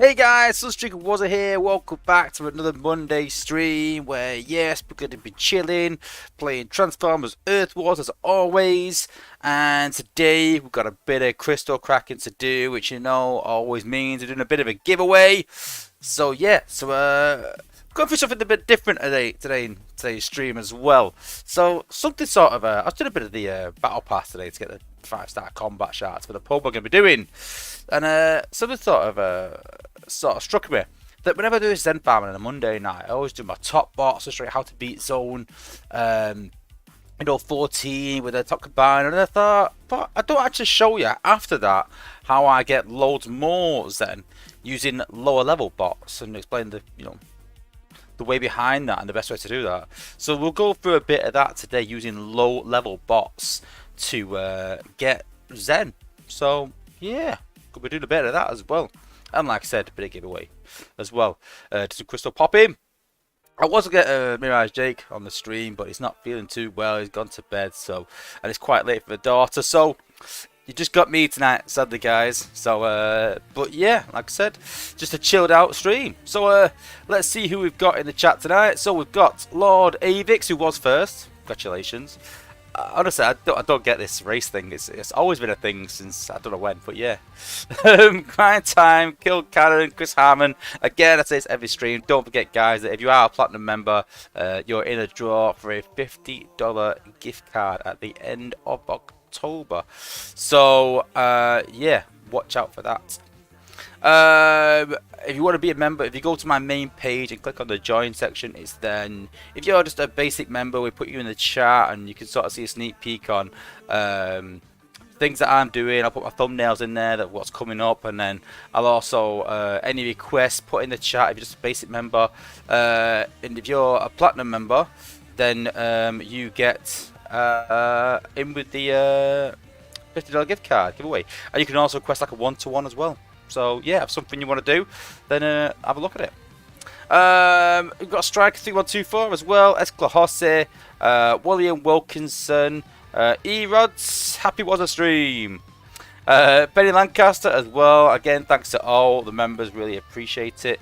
Hey guys, Sunstreaker Wozza here. Welcome back to another Monday stream where, yes, we're going to be chilling, playing Transformers Earth Wars as always. And today we've got a bit of crystal cracking to do, which always means we're doing a bit of a giveaway. So yeah, going for something a bit different today in today's stream as well. So something sort of I was doing a bit of the battle pass today to get the 5-star combat shards for the pub we're going to be doing, and something sort of struck me that whenever I do this Zen farming on a Monday night, I always do my top box to show you how to beat zone, 14 with a top combine, and I thought, but I don't actually show you after that how I get loads more Zen using lower level bots and explain the way behind that and the best way to do that. So we'll go through a bit of that today using low level bots to get Zen. So yeah, could be doing a bit of that as well. And like I said, a bit of giveaway as well. To some crystal popping. I was going to get Mirage Jake on the stream, but he's not feeling too well. He's gone to bed, and it's quite late for the daughter. So you just got me tonight, sadly, guys. So, but yeah, like I said, just a chilled out stream. So let's see who we've got in the chat tonight. So we've got Lord Avix, who was first. Congratulations. Honestly, I don't get this race thing. It's always been a thing since I don't know when, but yeah. Grind Time, Kill Cannon, Chris Harmon. Again, I say this every stream. Don't forget, guys, that if you are a platinum member, you're in a draw for a $50 gift card at the end of October. So yeah, watch out for that. If you want to be a member, if you go to my main page and click on the join section, it's then. If you're just a basic member, we put you in the chat and you can sort of see a sneak peek on things that I'm doing. I'll put my thumbnails in there, that what's coming up, and then I'll also any requests put in the chat if you're just a basic member. And if you're a platinum member, then you get in with the $50 gift card giveaway, and you can also request like a one-to-one as well. So yeah, if something you want to do, then have a look at it. We've got Striker 3124 as well, Escla Hosse, William Wilkinson, E-Rods, Happy Was a Stream, Benny Lancaster as well. Again, thanks to all the members, really appreciate it.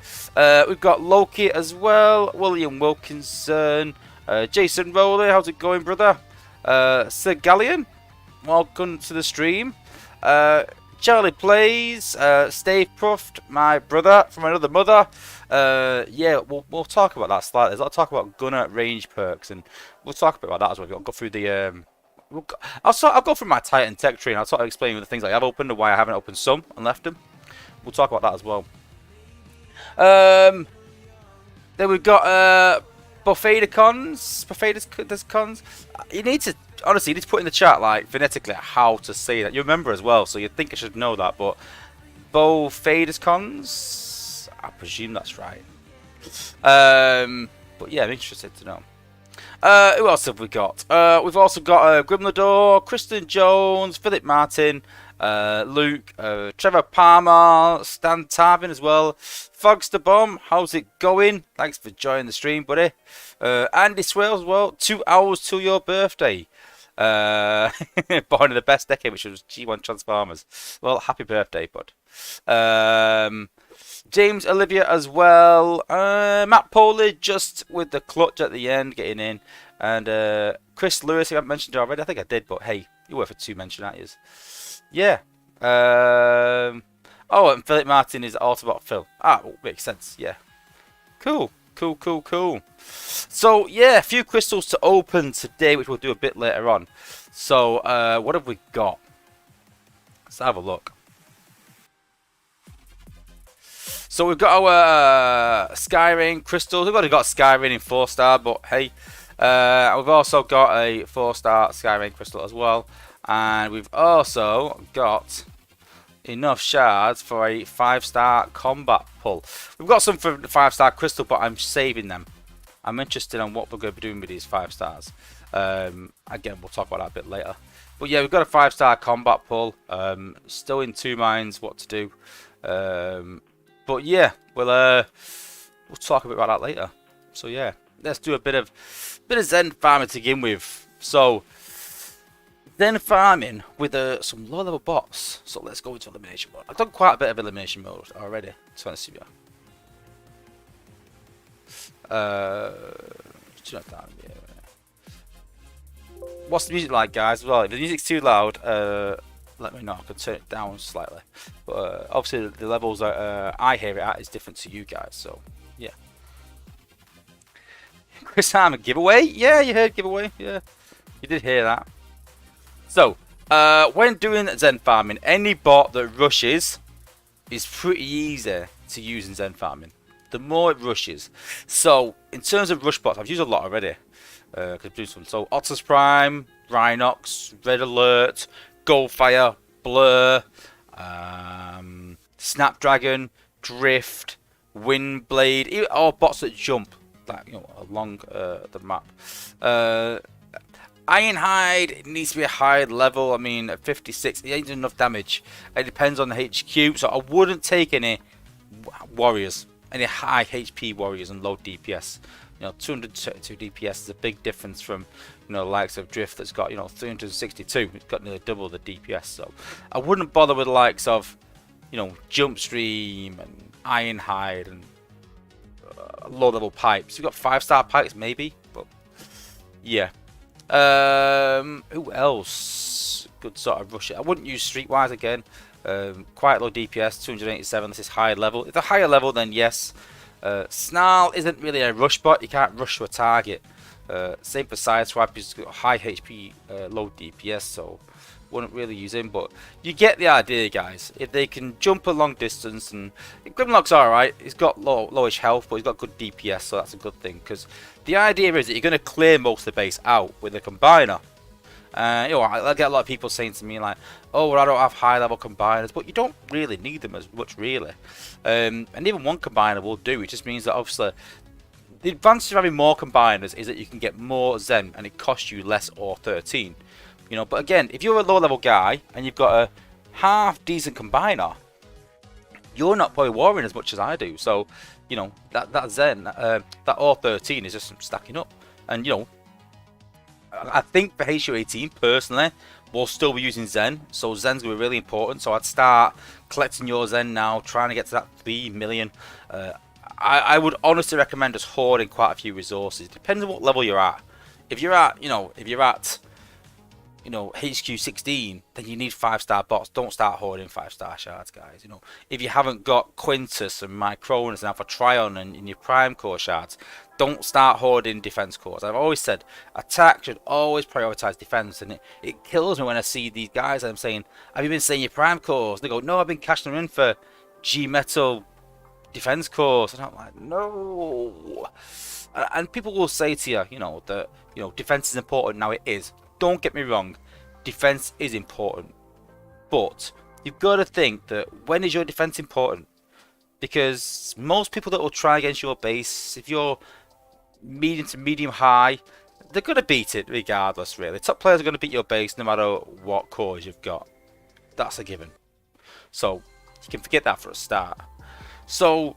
We've got Loki as well, William Wilkinson, Jason Rowley, how's it going, brother? Sir Gallion, welcome to the stream. Charlie Plays, Stave Pruft, my brother from another mother. Yeah, we'll talk about that slightly. I'll talk about gunner range perks, and we'll talk a bit about that as well. I'll go through the I'll go through my Titan tech tree, and I'll sort of explain the things I have opened and why I haven't opened some and left them. We'll talk about that as well. Then we've got Buffetacons. You need to. Honestly, you need to put in the chat, like, phonetically, how to say that. You remember as well, so you'd think I should know that, but Buffetacons, I presume that's right. But yeah, I'm interested to know. Who else have we got? We've also got Grimlador, Kristen Jones, Philip Martin, Luke, Trevor Palmer, Stan Tarvin as well. Fogster Bomb, how's it going? Thanks for joining the stream, buddy. Andy Swales as well. 2 hours till your birthday. Born in the best decade, which was G1 Transformers. Well, happy birthday, bud. James Olivia as well. Matt Poley just with the clutch at the end, getting in. And Chris Lewis, who I haven't mentioned already. I think I did, but hey, you're worth a 2 mention, aren't you? Yeah. Oh, and Philip Martin is Autobot Phil. Ah, well, makes sense. Yeah. Cool. So yeah, a few crystals to open today, which we'll do a bit later on. So what have we got? Let's have a look. So we've got our Skyring crystals. We've already got Skyring in 4-star, but hey, we've also got a 4-star Skyring crystal as well, and we've also got enough shards for a 5-star combat pull. We've got some for the 5-star crystal, but I'm saving them. I'm interested in what we're going to be doing with these 5 stars. Again, we'll talk about that a bit later. But yeah, we've got a 5-star combat pull. Still in 2 minds what to do. But yeah, we'll talk a bit about that later. So yeah, let's do a bit of Zen farming to begin with. So Then farming with some low level bots. So let's go into elimination mode. I've done quite a bit of elimination mode already, to be honest with you. What's the music like, guys? Well, if the music's too loud, let me know. I can turn it down slightly. But obviously, the levels that I hear it at is different to you guys. So yeah. Chris Harmon giveaway? Yeah, you heard giveaway. Yeah, you did hear that. So, when doing Zen farming, any bot that rushes is pretty easy to use in Zen farming. The more it rushes. So, in terms of rush bots, I've used a lot already. So, Otters Prime, Rhinox, Red Alert, Goldfire, Blur, Snapdragon, Drift, Windblade, all bots that jump, like, along the map. Ironhide needs to be a high level. I mean, at 56, it ain't enough damage. It depends on the HQ, so I wouldn't take any warriors, any high HP warriors and low DPS. 232 DPS is a big difference from, the likes of Drift that's got, 362. It's got nearly double the DPS. So I wouldn't bother with the likes of, Jumpstream and Ironhide and low-level pipes. You've got 5-star pipes maybe, but yeah. Who else? Good sort of rush it. I wouldn't use Streetwise again. Quite low DPS, 287. This is high level. If they're higher level, then yes. Snarl isn't really a rush bot. You can't rush to a target. Same for Sideswipe. He's got high HP, low DPS, so wouldn't really use him. But you get the idea, guys. If they can jump a long distance, and Grimlock's alright. He's got lowish health, but he's got good DPS, so that's a good thing. Because the idea is that you're going to clear most of the base out with a combiner. I get a lot of people saying to me like, "Oh, well, I don't have high-level combiners," but you don't really need them as much, really. And even one combiner will do. It just means that obviously the advantage of having more combiners is that you can get more Zen, and it costs you less or 13. But again, if you're a low-level guy and you've got a half-decent combiner, you're not probably warring as much as I do. So, that Zen, that R13 is just stacking up, and I think for HU18 personally, we'll still be using Zen, so Zen's going to be really important. So I'd start collecting your Zen now, trying to get to that 3 million. I would honestly recommend just hoarding quite a few resources. Depends on what level you're at. If you're at, HQ16, then you need 5-star bots. Don't start hoarding 5-star shards, guys. If you haven't got Quintus and Micronus and Alpha Trion and in your Prime Core shards, don't start hoarding defense cores. I've always said attack should always prioritize defense, and it kills me when I see these guys and I'm saying, "Have you been saying your Prime Cores?" They go, "No, I've been cashing them in for G Metal defense cores." And I'm like, no. And people will say to you, that defense is important. Now it is. Don't get me wrong, defense is important, but you've got to think that when is your defense important? Because most people that will try against your base, if you're medium to medium high, they're going to beat it regardless, really. Top players are going to beat your base no matter what cores you've got. That's a given. So you can forget that for a start. So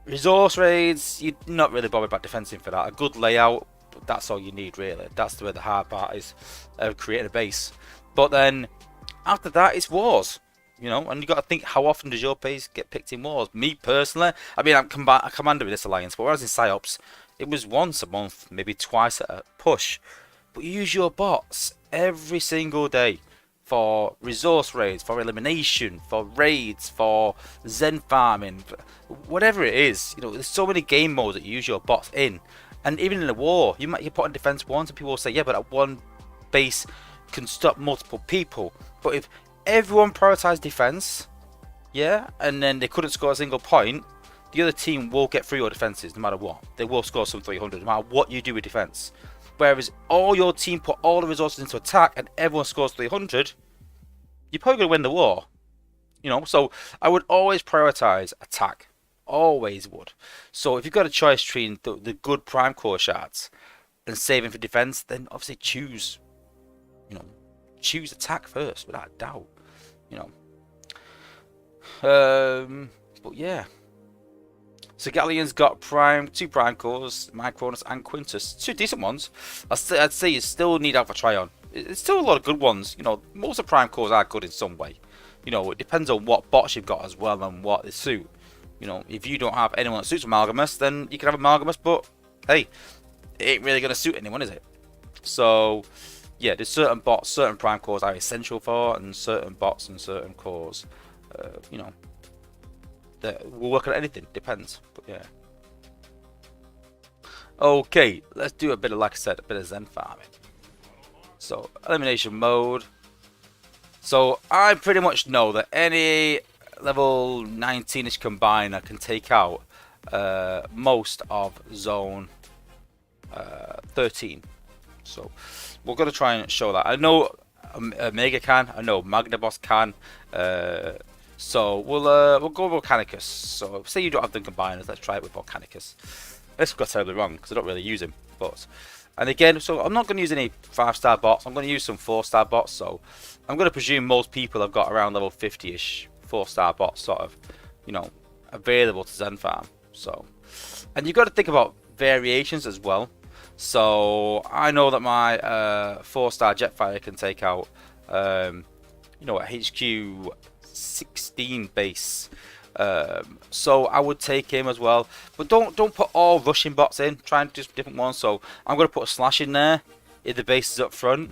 resource raids, you're not really bothered about defending for that. A good layout, that's all you need, really. That's where the hard part is, creating a base. But then after that, it's wars. And you got to think, how often does your base get picked in wars? Me personally, I mean, I'm a commander with this alliance, but when I was in PsyOps, it was once a month, maybe twice at a push. But you use your bots every single day for resource raids, for elimination, for raids, for Zen farming, whatever it is. There's so many game modes that you use your bots in. And even in a war, you put on defense once, and people will say, yeah, but that one base can stop multiple people. But if everyone prioritized defense, yeah, and then they couldn't score a single point, the other team will get through your defenses no matter what. They will score some 300 no matter what you do with defense. Whereas all your team put all the resources into attack and everyone scores 300, you're probably going to win the war. So I would always prioritize attack. Always would. So if you've got a choice between the good Prime Core shards and saving for defense, then obviously choose attack first, without a doubt. But yeah. So Galleon's got two Prime Cores, Micronus and Quintus. Two decent ones. I'd say you still need Alpha Trion. It's still a lot of good ones. You know, most of the prime cores are good in some way. You know, it depends on what bots you've got as well and what they suit. You know, if you don't have anyone that suits Amalgamous, then you can have Amalgamous, but hey, it ain't really going to suit anyone, is it? So, yeah, there's certain bots, certain prime cores are essential for, and certain bots and certain cores, you know, that will work on anything. Depends, but yeah. Okay, let's do a bit of, like I said, a bit of Zen farming. So, elimination mode. So, I pretty much know that any level 19-ish combiner can take out most of zone 13. So, we're going to try and show that. I know Omega can, I know Magnaboss can. So, we'll go with Volcanicus. So, say you don't have the combiners, let's try it with Volcanicus. This got terribly wrong because I don't really use him. But, and again, so I'm not going to use any 5-star bots. I'm going to use some 4-star bots. So I'm going to presume most people have got around level 50-ish 4-star bots sort of, you know, available to Zen farm. So, and you've got to think about variations as well. So I know that my 4-star Jetfire can take out, you know, a HQ 16 base. So I would take him as well, but don't put all rushing bots in. Try and do some different ones. So I'm going to put a Slash in there if the base is up front.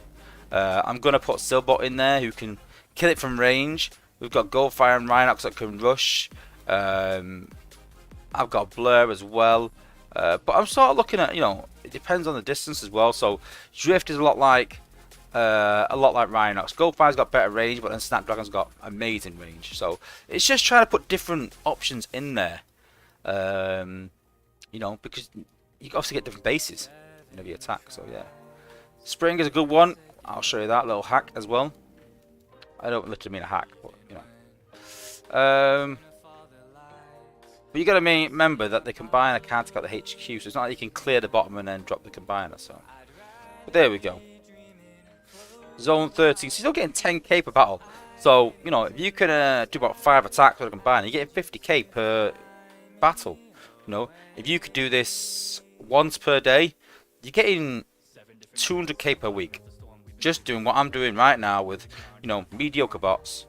I'm going to put Silbot in there who can kill it from range. We've got Goldfire and Rhinox that can rush. I've got Blur as well, but I'm sort of looking at, you know, it depends on the distance as well. So Drift is a lot like Rhinox. Goldfire's got better range, but then Snapdragon's got amazing range. So it's just trying to put different options in there. You know, because you obviously get different bases whenever you attack. So yeah, Spring is a good one. I'll show you that little hack as well. I don't literally mean a hack, but you know. But you got to remember that the combiner can't take out the HQ, so it's not like you can clear the bottom and then drop the combiner. So, but there we go. Zone 13, so you're getting 10k per battle. So, you know, if you can do about 5 attacks with a combiner, you're getting 50k per battle. You know, if you could do this once per day, you're getting 200k per week. Just doing what I'm doing right now with, you know, mediocre bots.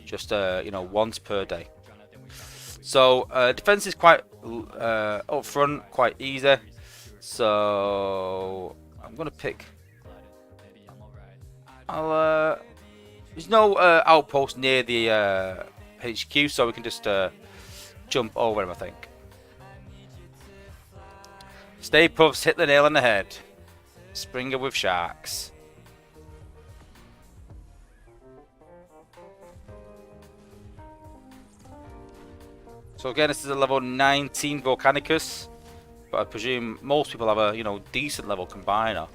Just, you know, once per day. So, defense is quite up front, quite easy. So, I'm going to pick... there's no outpost near the HQ, so we can just jump over them, I think. Stay Puffs, hit the nail on the head. Springer with sharks. So again, this is a level 19 Volcanicus, but I presume most people have a, you know, decent level combiner.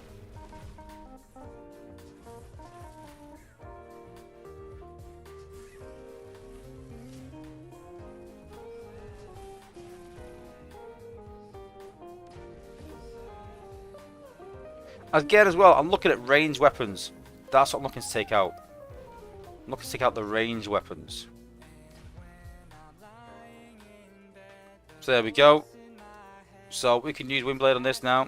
Again as well, I'm looking at ranged weapons. That's what I'm looking to take out. I'm looking to take out the ranged weapons. So there we go. So we can use Windblade on this now.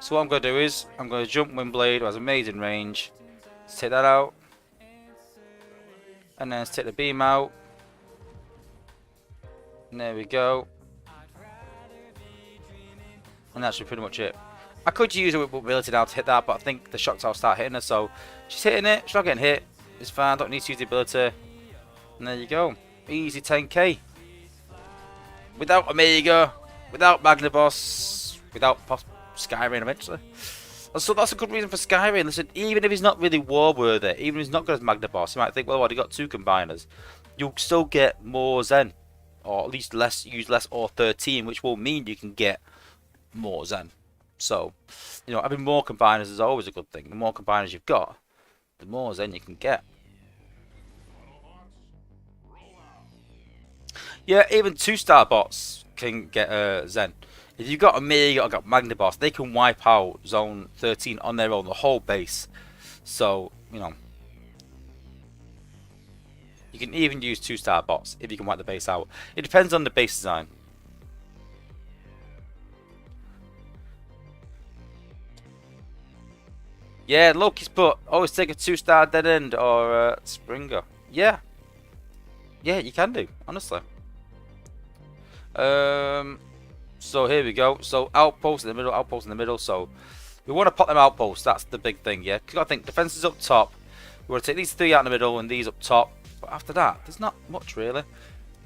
So what I'm going to do is, I'm going to jump Windblade, who has amazing range. Let's take that out. And then let's take the beam out. And there we go. And that should be pretty much it. I could use a ability now to hit that, but I think the shock tower start hitting her, so she's hitting it, she's not getting hit. It's fine, don't need to use the ability. And there you go. Easy 10k. Without Omega, without Magnaboss, without Skyrain eventually. And so that's a good reason for Skyrain. Listen, even if he's not really war worthy, even if he's not good as Magnaboss, you might think, well, what, he got 2 combiners. You'll still get more Zen. Or at least use less or 13, which will mean you can get more Zen. So, you know, having more combiners is always a good thing. The more combiners you've got, the more Zen you can get. Yeah, even 2-star bots can get Zen. If you've got Omega or got Magnaboss, they can wipe out Zone 13 on their own, the whole base. So, you know, you can even use 2-star bots if you can wipe the base out. It depends on the base design. Yeah, Loki's put always take a 2-star dead end or Springer. Yeah, yeah, you can do, honestly. So here we go. So outpost in the middle, outpost in the middle. So we want to pop them outposts. That's the big thing, yeah. Because I think defense is up top. We want to take these 3 out in the middle and these up top. But after that, there's not much really.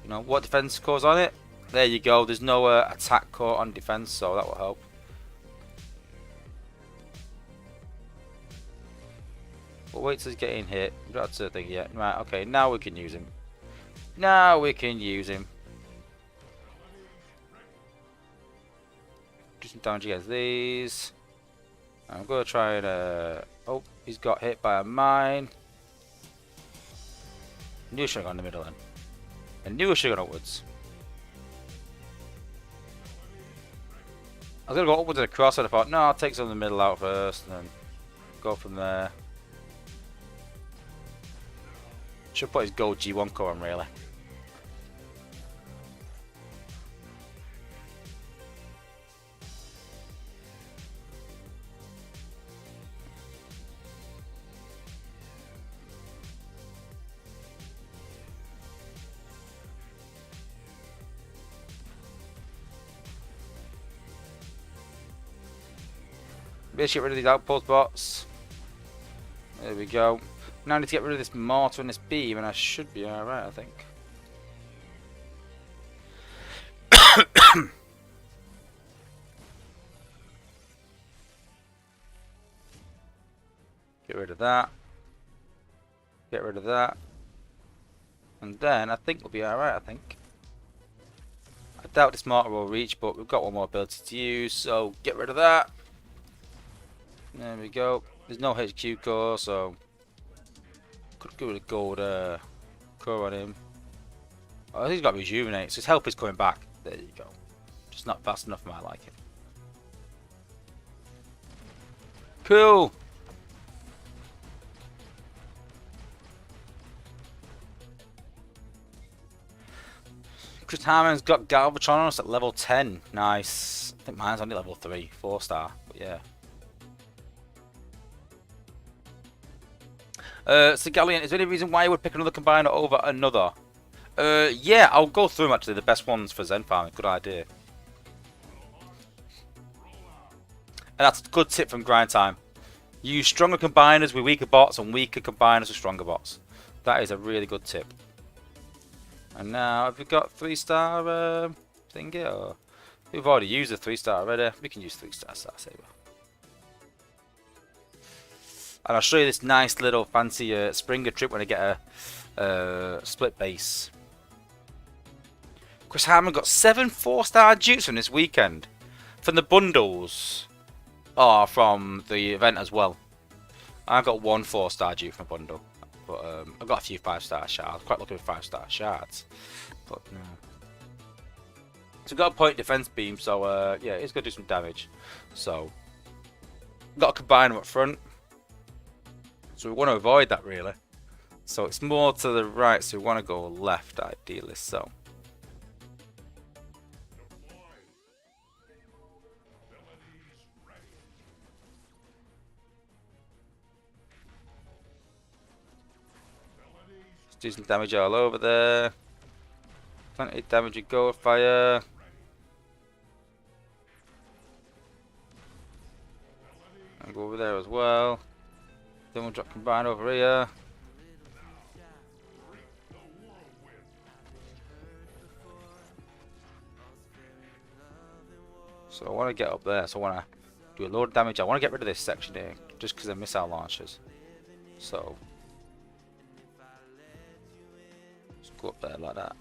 You know what defense cores on it? There you go. There's no attack core on defense, so that will help. But wait till he's getting hit. We don't have to think yet. Right. Okay. Now we can use him. Now we can use him. Do some damage against these. I'm going to try and... oh, he's got hit by a mine. Knew I should have gone in the middle then. I knew I should have gone upwards. I was going to go upwards and across, and I thought, no, I'll take some of the middle out first, and then go from there. Should put his gold G1 core on, really. Let's get rid of these outpost bots. There we go. Now I need to get rid of this mortar and this beam, and I should be alright, I think. Get rid of that. Get rid of that. And then I think we'll be alright, I think. I doubt this mortar will reach, but we've got one more ability to use, so get rid of that. There we go. There's no HQ core, so could go with a gold core on him. Oh, he's got rejuvenate, so his health is coming back. There you go. Just not fast enough for my liking. Cool. Chris Harmon's got Galvatron on us at level 10. Nice. I think mine's only level 3, 4-star. But yeah. So Galleon, is there any reason why you would pick another combiner over another? Yeah, I'll go through them actually, the best ones for Zen farming. Good idea. And that's a good tip from Grind Time. Use stronger combiners with weaker bots and weaker combiners with stronger bots. That is a really good tip. And now, have we got 3-star thingy? Or we've already used a 3-star already. We can use 3-star Star Saber. And I'll show you this nice little fancy Springer trip when I get a split base. Chris Harmon got 7 4-star dupes from this weekend. From the bundles. Or from the event as well. I got 1 4-star dupe from a bundle. But I've got a few 5-star shards. I was quite looking for 5-star shards. But no. So we've got a point defense beam, so yeah, it's going to do some damage. So, got to combine them up front. So we want to avoid that really. So it's more to the right, so we want to go left ideally. So let's do some damage all over there. Plenty of damage with Gold Fire. And go over there as well. Then we'll drop combine over here. So I want to get up there. So I want to do a load of damage. I want to get rid of this section here, just because they're missile launchers. So let's go up there like that.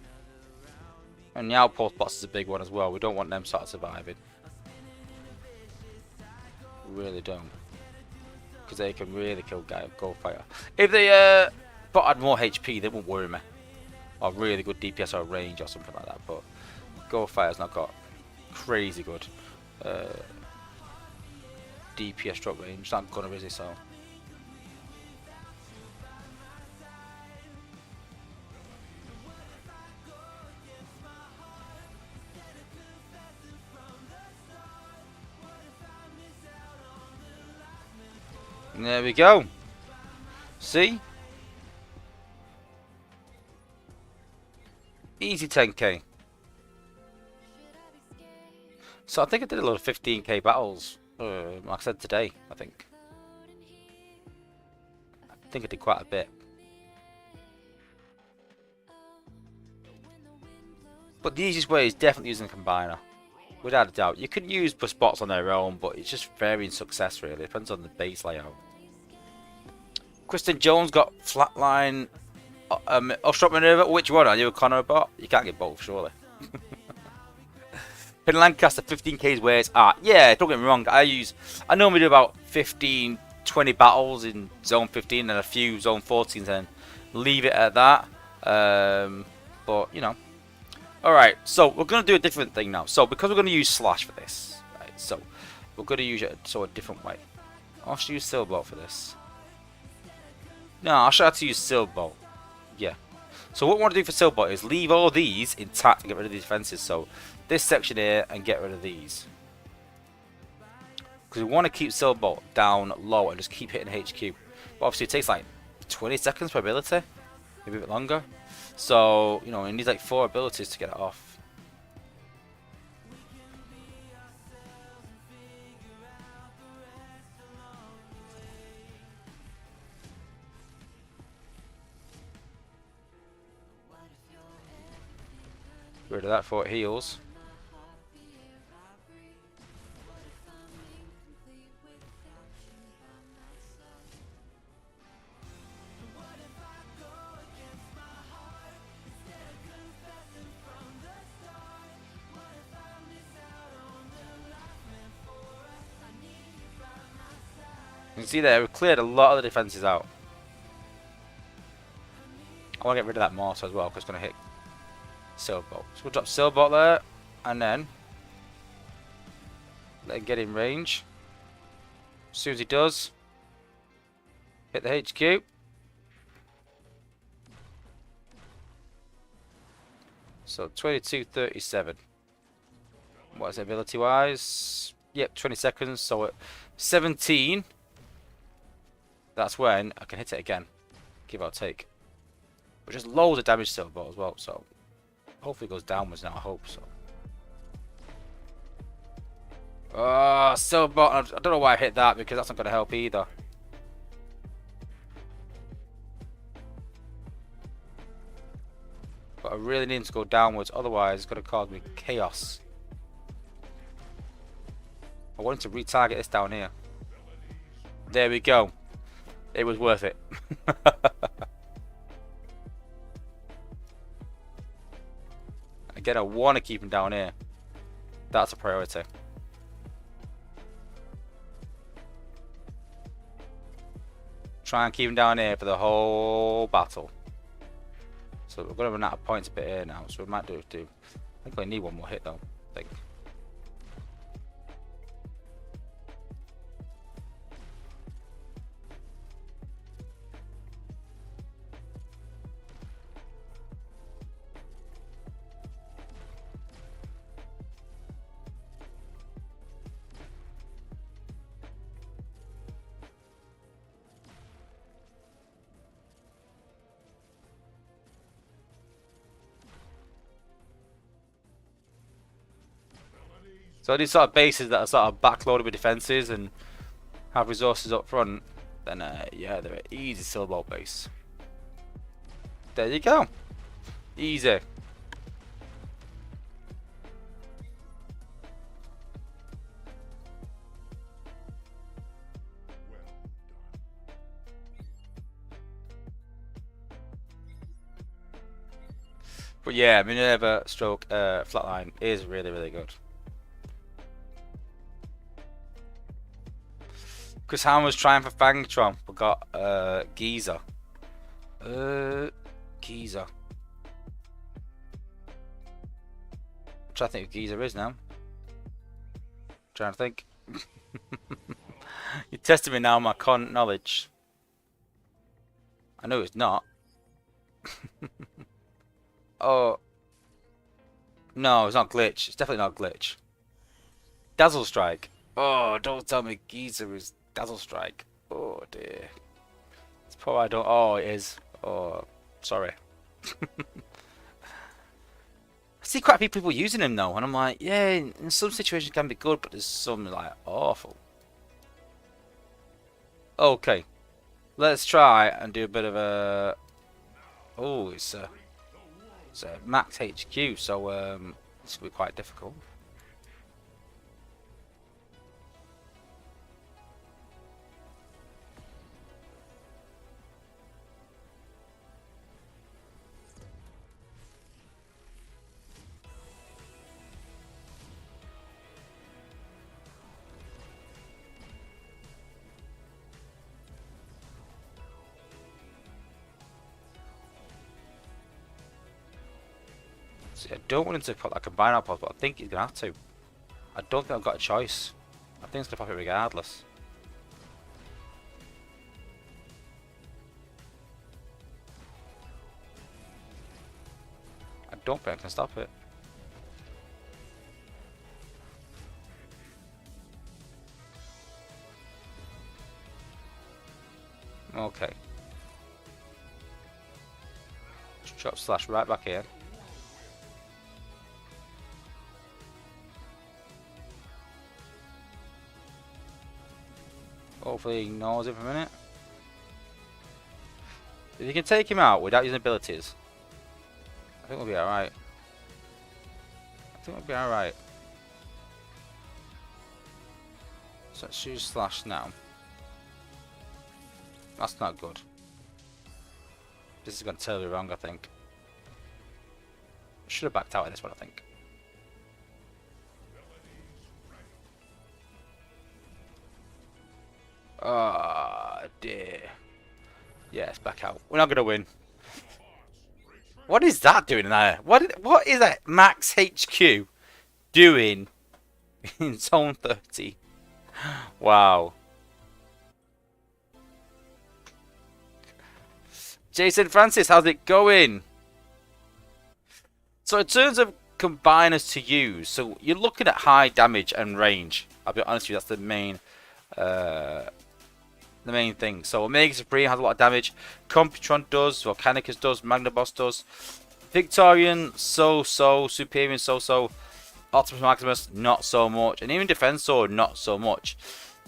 And the outpost boss is a big one as well. We don't want them sort of surviving. We really don't. Because they can really kill Goldfire. If they but had more HP, they wouldn't worry me. Or really good DPS or range or something like that. But Goldfire's not got crazy good DPS stroke range. It's not gonna really, so. There we go. See? Easy 10k. So I think I did a lot of 15k battles, like I said today, I think I did quite a bit. But the easiest way is definitely using a combiner, without a doubt. You can use plus bots on their own, but it's just varying success really. It depends on the base layout. Kristen Jones got flatline, obstruct maneuver. Which one? Are you a Connor bot? You can't get both, surely. Pin Lancaster 15k's where it's at. Yeah, don't get me wrong. I normally do about 15, 20 battles in zone 15 and a few zone 14s and leave it at that. But you know. Alright, so we're going to do a different thing now. So because we're going to use Slash for this, right, so we're going to use it a different way. I'll should use Silbolt for this. No, I'll show how to use Silbolt. Yeah. So what we want to do for Silbolt is leave all these intact and get rid of the defenses. So this section here and get rid of these. Because we want to keep Silbolt down low and just keep hitting HQ. But obviously it takes like 20 seconds per ability. Maybe a bit longer. So, you know, it needs like 4 abilities to get it off. Get rid of that before it heals. You can see there, we've cleared a lot of the defenses out. I want to get rid of that mortar as well because it's going to hit Silbolt. So we'll drop Silbolt there and then let him get in range. As soon as he does, hit the HQ. So 22:37. What is it ability wise? Yep, 20 seconds. So at 17. That's when I can hit it again, give or take. But just loads of damage to Silbolt as well, so hopefully it goes downwards now, I hope so. Oh, Silbolt, I don't know why I hit that because that's not going to help either. But I really need him to go downwards, otherwise it's going to cause me chaos. I want him to retarget this down here. There we go. It was worth it. Again, I want to keep him down here. That's a priority. Try and keep him down here for the whole battle. So we're going to run out of points a bit here now, so we might do. I think I need one more hit though. I think. So these sort of bases that are sort of backloaded with defenses and have resources up front, then yeah, they're an easy Silbolt base. There you go. Easy. But yeah, Minerva stroke flatline is really, really good. Chris Hammer's trying for Fangtron, but got Geezer. Geezer. I'm trying to think who Geezer is now. Trying to think. You're testing me now, my con knowledge. I know it's not. Oh. No, it's not Glitch. It's definitely not Glitch. Dazzle Strike. Oh, don't tell me Geezer is Dazzle Strike. Oh dear. It's probably I don't. Oh, it is. Oh, sorry. I see quite a few people using him though, and I'm like, yeah, in some situations it can be good, but there's some like awful. Okay, let's try and do a bit of a. Oh, it's a max HQ, so this will be quite difficult. See, I don't want him to put that combine out, but I think he's gonna have to. I don't think I've got a choice. I think he's gonna pop it regardless. I don't think I can stop it. Okay. Chop slash right back here. Hopefully he ignores it for a minute. If you can take him out without using abilities, I think we'll be alright. I think we'll be alright. So let's use slash now. That's not good. This is going to totally wrong, I think. Should have backed out of this one, I think. Oh dear. Yes, back out. We're not going to win. What is that doing there? What is that Max HQ doing in zone 30? Wow. Jason Francis, how's it going? So in terms of combiners to use, so you're looking at high damage and range. I'll be honest with you, that's the main thing. So Omega Supreme has a lot of damage. Computron does, Volcanicus does, Magnaboss does. Victorian, so-so. Superior, so-so. Optimus Maximus, not so much. And even Defensor, not so much.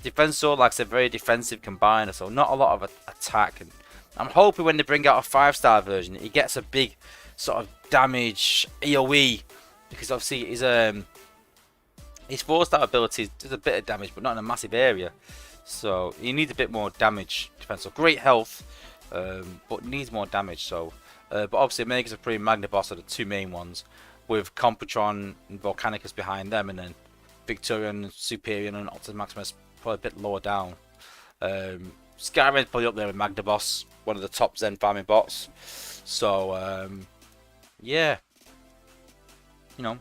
Defensor likes a very defensive combiner, so not a lot of attack. And I'm hoping when they bring out a 5-star version, he gets a big sort of damage AoE, because obviously his 4-star ability does a bit of damage, but not in a massive area. So he needs a bit more damage. Defensive, great health, but needs more damage. So, but obviously Omega Supreme, Magnaboss are the two main ones, with Computron and Volcanicus behind them, and then Victorian, Superior, and Optimus Maximus probably a bit lower down. Skyrim's probably up there with Magnaboss, one of the top Zen farming bots. So yeah, you know.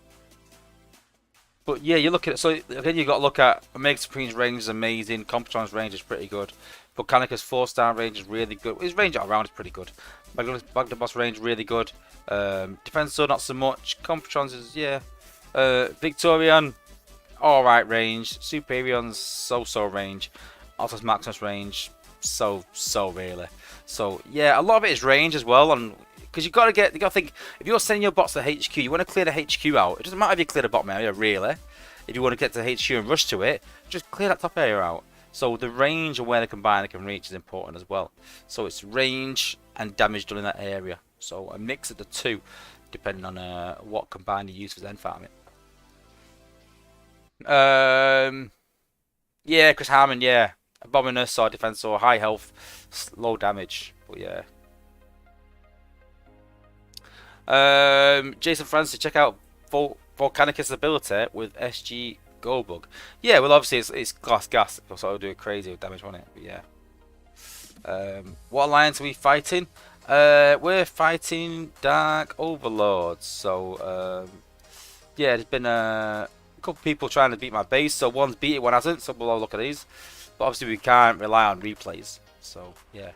But yeah, you look at it. So again, you got to look at Omega Supreme's range is amazing. Computron's range is pretty good. Volcanicus 4-star range is really good. His range all around is pretty good. Magnaboss range really good. Defensor not so much. Computron's is yeah. Victorian, alright range. Superion's so-so range. Optimus Maximus range, so really. So yeah, a lot of it is range as well. On because you got to think, if you're sending your bots to HQ, you want to clear the HQ out. It doesn't matter if you clear the bottom area, really. If you want to get to the HQ and rush to it, just clear that top area out. So the range and where the combiner can reach is important as well. So it's range and damage done in that area. So a mix of the two, depending on what combiner you use for Zen farming. Yeah, Chris Harmon, yeah. Abominus or Defensor, high health, low damage. But yeah. Jason Francis, check out Volcanicus' ability with SG Goldbug. Yeah, well, obviously it's glass gas, so it'll do crazy damage on it. But yeah. What alliance are we fighting? We're fighting Dark Overlords. So yeah, there's been a couple people trying to beat my base. So one's beat it, one hasn't. So we'll all look at these. But obviously we can't rely on replays. So yeah.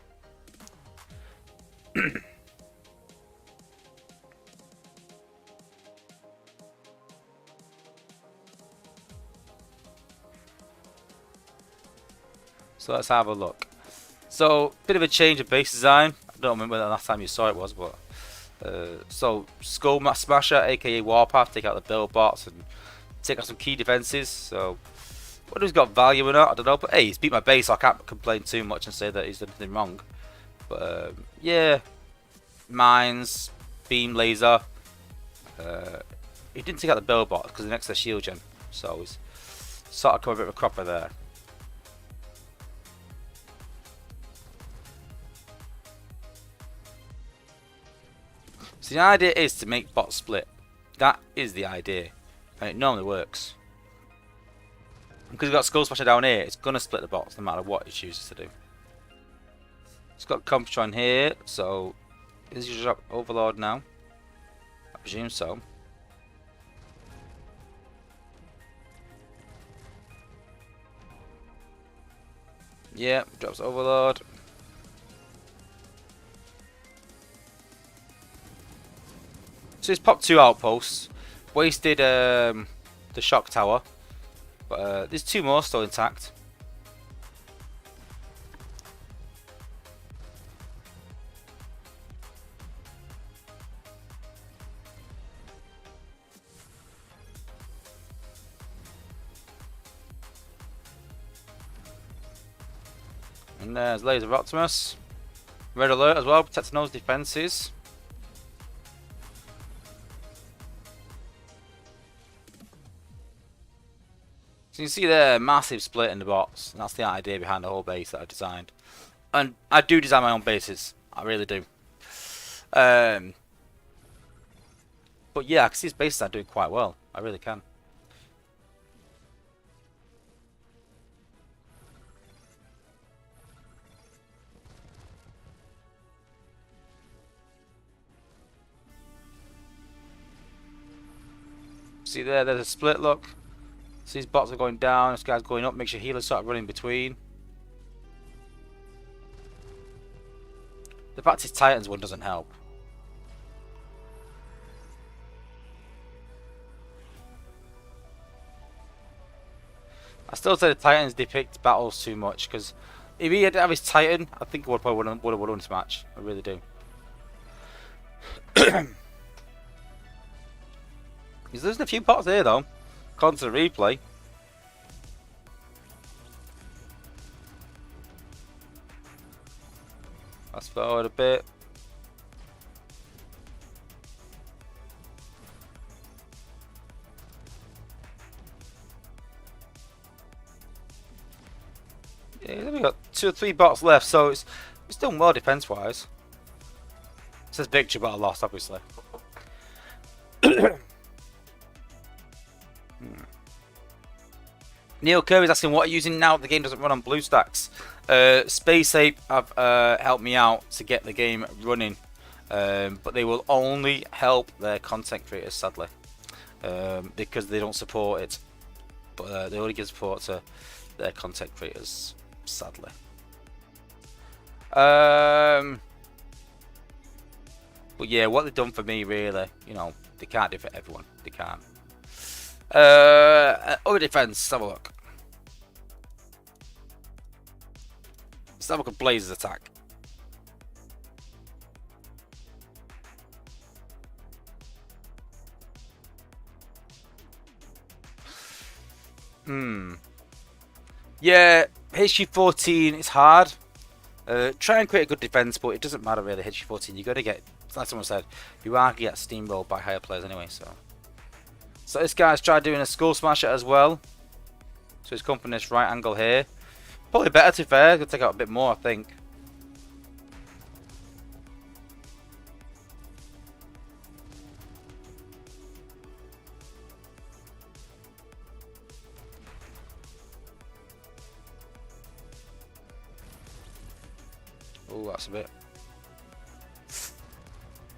So let's have a look. So, bit of a change of base design. I don't remember the last time you saw it was, but so Skull Smasher, aka Warpath, take out the build bots and take out some key defenses. So whether he's got value or not, I don't know. But hey, he's beat my base, so I can't complain too much and say that he's done anything wrong. But yeah, mines, beam laser. He didn't take out the build bots because the next to shield gen, so he's sort of come a bit of a cropper there. So the idea is to make bots split. That is the idea, and it normally works. Because we've got Skull Smasher down here, it's gonna split the bots no matter what it chooses to do. It's got Comptron here, so is your drop Overlord now? I presume so. Yeah, drops Overlord. So he's popped 2 outposts, wasted the shock tower, but there's 2 more still intact. And there's Laser of Optimus. Red alert as well, protecting those defences. So you can see there, massive split in the bots. And that's the idea behind the whole base that I designed. And I do design my own bases. I really do. But yeah, I can see his bases are doing quite well. I really can. See there, there's a split, look. So these bots are going down, this guy's going up, makes your healers sort of run in between. The fact his Titans one doesn't help. I still say the Titans depict battles too much, because if he had to have his Titan, I think he would probably would have won this match. I really do. He's losing a few pots here though. According to the replay. Fast forward a bit. Yeah, we've got 2 or 3 bots left, so it's done well defense wise. It says victory, but I lost obviously. Neil Kirby's asking what are you using now that the game doesn't run on BlueStacks. Space Ape have helped me out to get the game running, but they will only help their content creators sadly, because they don't support it. But they only give support to their content creators sadly. But yeah, what they've done for me really, you know, they can't do it for everyone. They can't. Other defense, have a look. Let's have a look at Blaze's attack. Yeah, HG14 is hard. Try and create a good defense, but it doesn't matter really. HG14, you got to get, like someone said, you are going to get steamrolled by higher players anyway. So this guy's tried doing a Skull Smasher as well. So he's come from this right angle here. Probably better to be fair. Gonna take out a bit more, I think. Oh, that's a bit.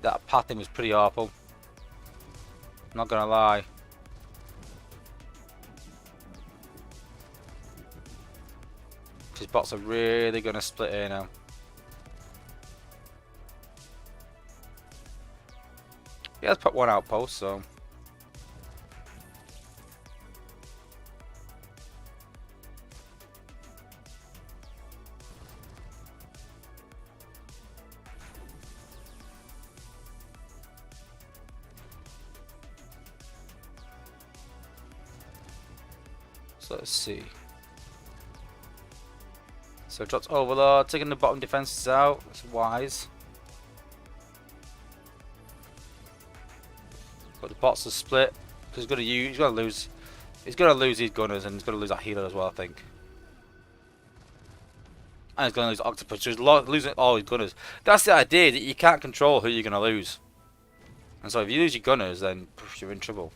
That pathing was pretty awful. Not gonna lie. His bots are really gonna split here now. He has put 1 outpost, so. So let's see. So it drops Overlord, taking the bottom defenses out. That's wise. But the bots are split because he's gonna lose. He's gonna lose these gunners and he's gonna lose that healer as well, I think. And he's gonna lose Octopus. So he's losing all his gunners. That's the idea, that you can't control who you're gonna lose. And so if you lose your gunners, then you're in trouble.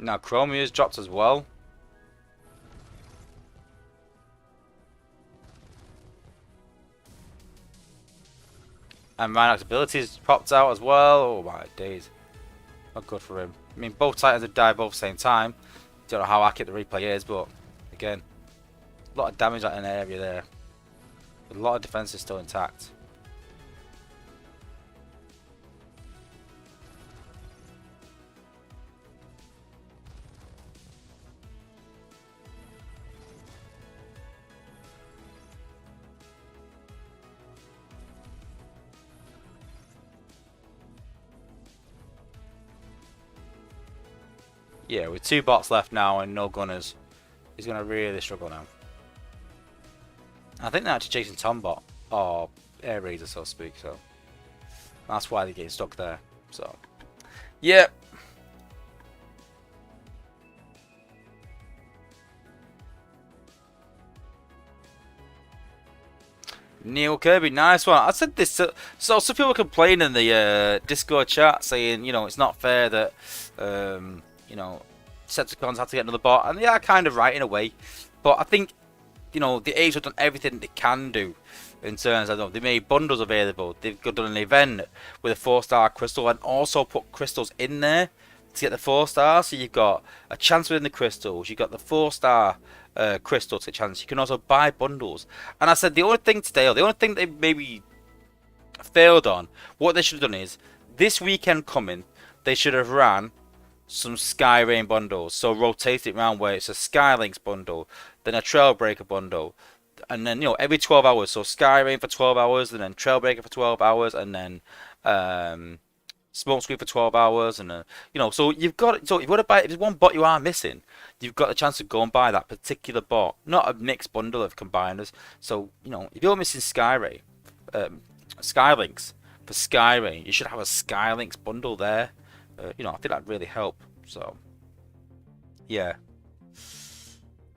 Now Chromia's dropped as well. And Rhinox abilities popped out as well. Oh my days. Not good for him. I mean, both Titans have died both at the same time. Don't know how accurate the replay is, but again, a lot of damage out in the area there. A lot of defense is still intact. Yeah, with 2 bots left now and no gunners, he's going to really struggle now. I think they're actually chasing Tombot, or Air Raider, so to speak, so that's why they get stuck there. So, yeah. Neil Kirby, nice one. I said this, so some people complain in the Discord chat saying, you know, it's not fair that, you know, Decepticons have to get another bot, and they are kind of right in a way. But I think, you know, the Apes have done everything they can do in terms of, they made bundles available. They've done an event with a 4-star crystal and also put crystals in there to get the 4-star. So you've got a chance within the crystals. You've got the 4-star crystal to get a chance. You can also buy bundles. And I said the only thing today, or the only thing they maybe failed on, what they should have done is, this weekend coming, they should have ran some Skyrain bundles, so rotate it around where it's a Skylinks bundle, then a Trailbreaker bundle, and then, you know, every 12 hours, so Skyrain for 12 hours, and then Trailbreaker for 12 hours, and then Smokescreen for 12 hours, and you know, so you've got to buy, if there's one bot you are missing, you've got a chance to go and buy that particular bot, not a mixed bundle of combiners. So, you know, if you're missing Skylinks for Skyrain, you should have a Skylinks bundle there. You know, I think that'd really help. So, yeah,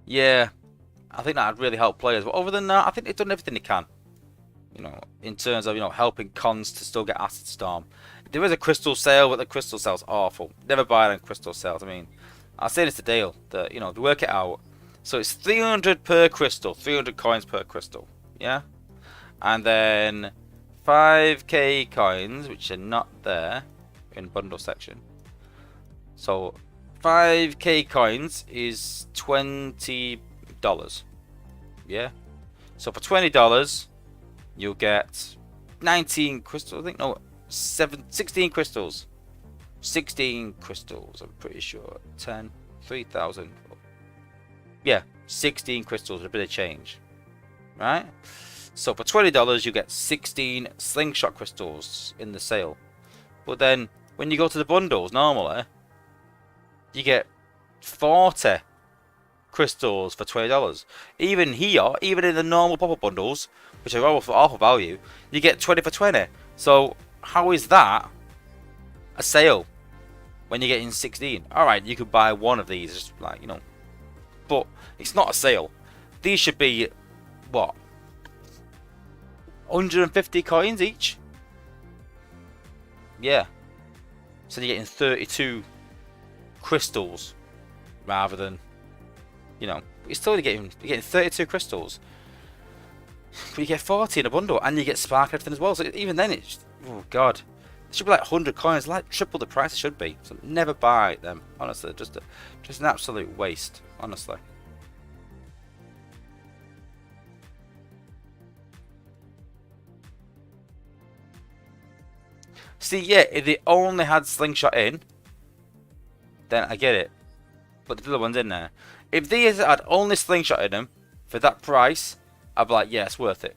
I think that'd really help players. But other than that, I think they've done everything they can. You know, in terms of, you know, helping cons to still get Acid Storm. There is a crystal sale, but the crystal sale's awful. Never buy it on crystal sales. I mean, I say this to Dale that, you know, if you work it out, so it's 300 per crystal, 300 coins per crystal. Yeah, and then 5k coins, which are not there in bundle section. So 5k coins is $20. Yeah. So for $20 you'll get 19 crystals, I think. No, 16 crystals. 16 crystals, I'm pretty sure. 10, 3,000. Yeah, 16 crystals, a bit of change. Right? So for $20 you get 16 slingshot crystals in the sale. But then when you go to the bundles normally, you get 40 crystals for $20. Even here, even in the normal pop-up bundles, which are all for awful value, you get 20 for 20. So how is that a sale when you're getting 16? Alright, you could buy one of these, just like, you know, but it's not a sale. These should be, what, 150 coins each? Yeah. So you're getting 32 crystals rather than, you know, you're still getting 32 crystals, but you get 40 in a bundle, and you get spark and everything as well. So even then, it's, oh god, it should be like 100 coins, like triple the price it should be. So never buy them, honestly. Just an absolute waste, honestly. See, yeah, if they only had Slingshot in, then I get it. But the other one's in there. If these had only Slingshot in them, for that price, I'd be like, yeah, it's worth it.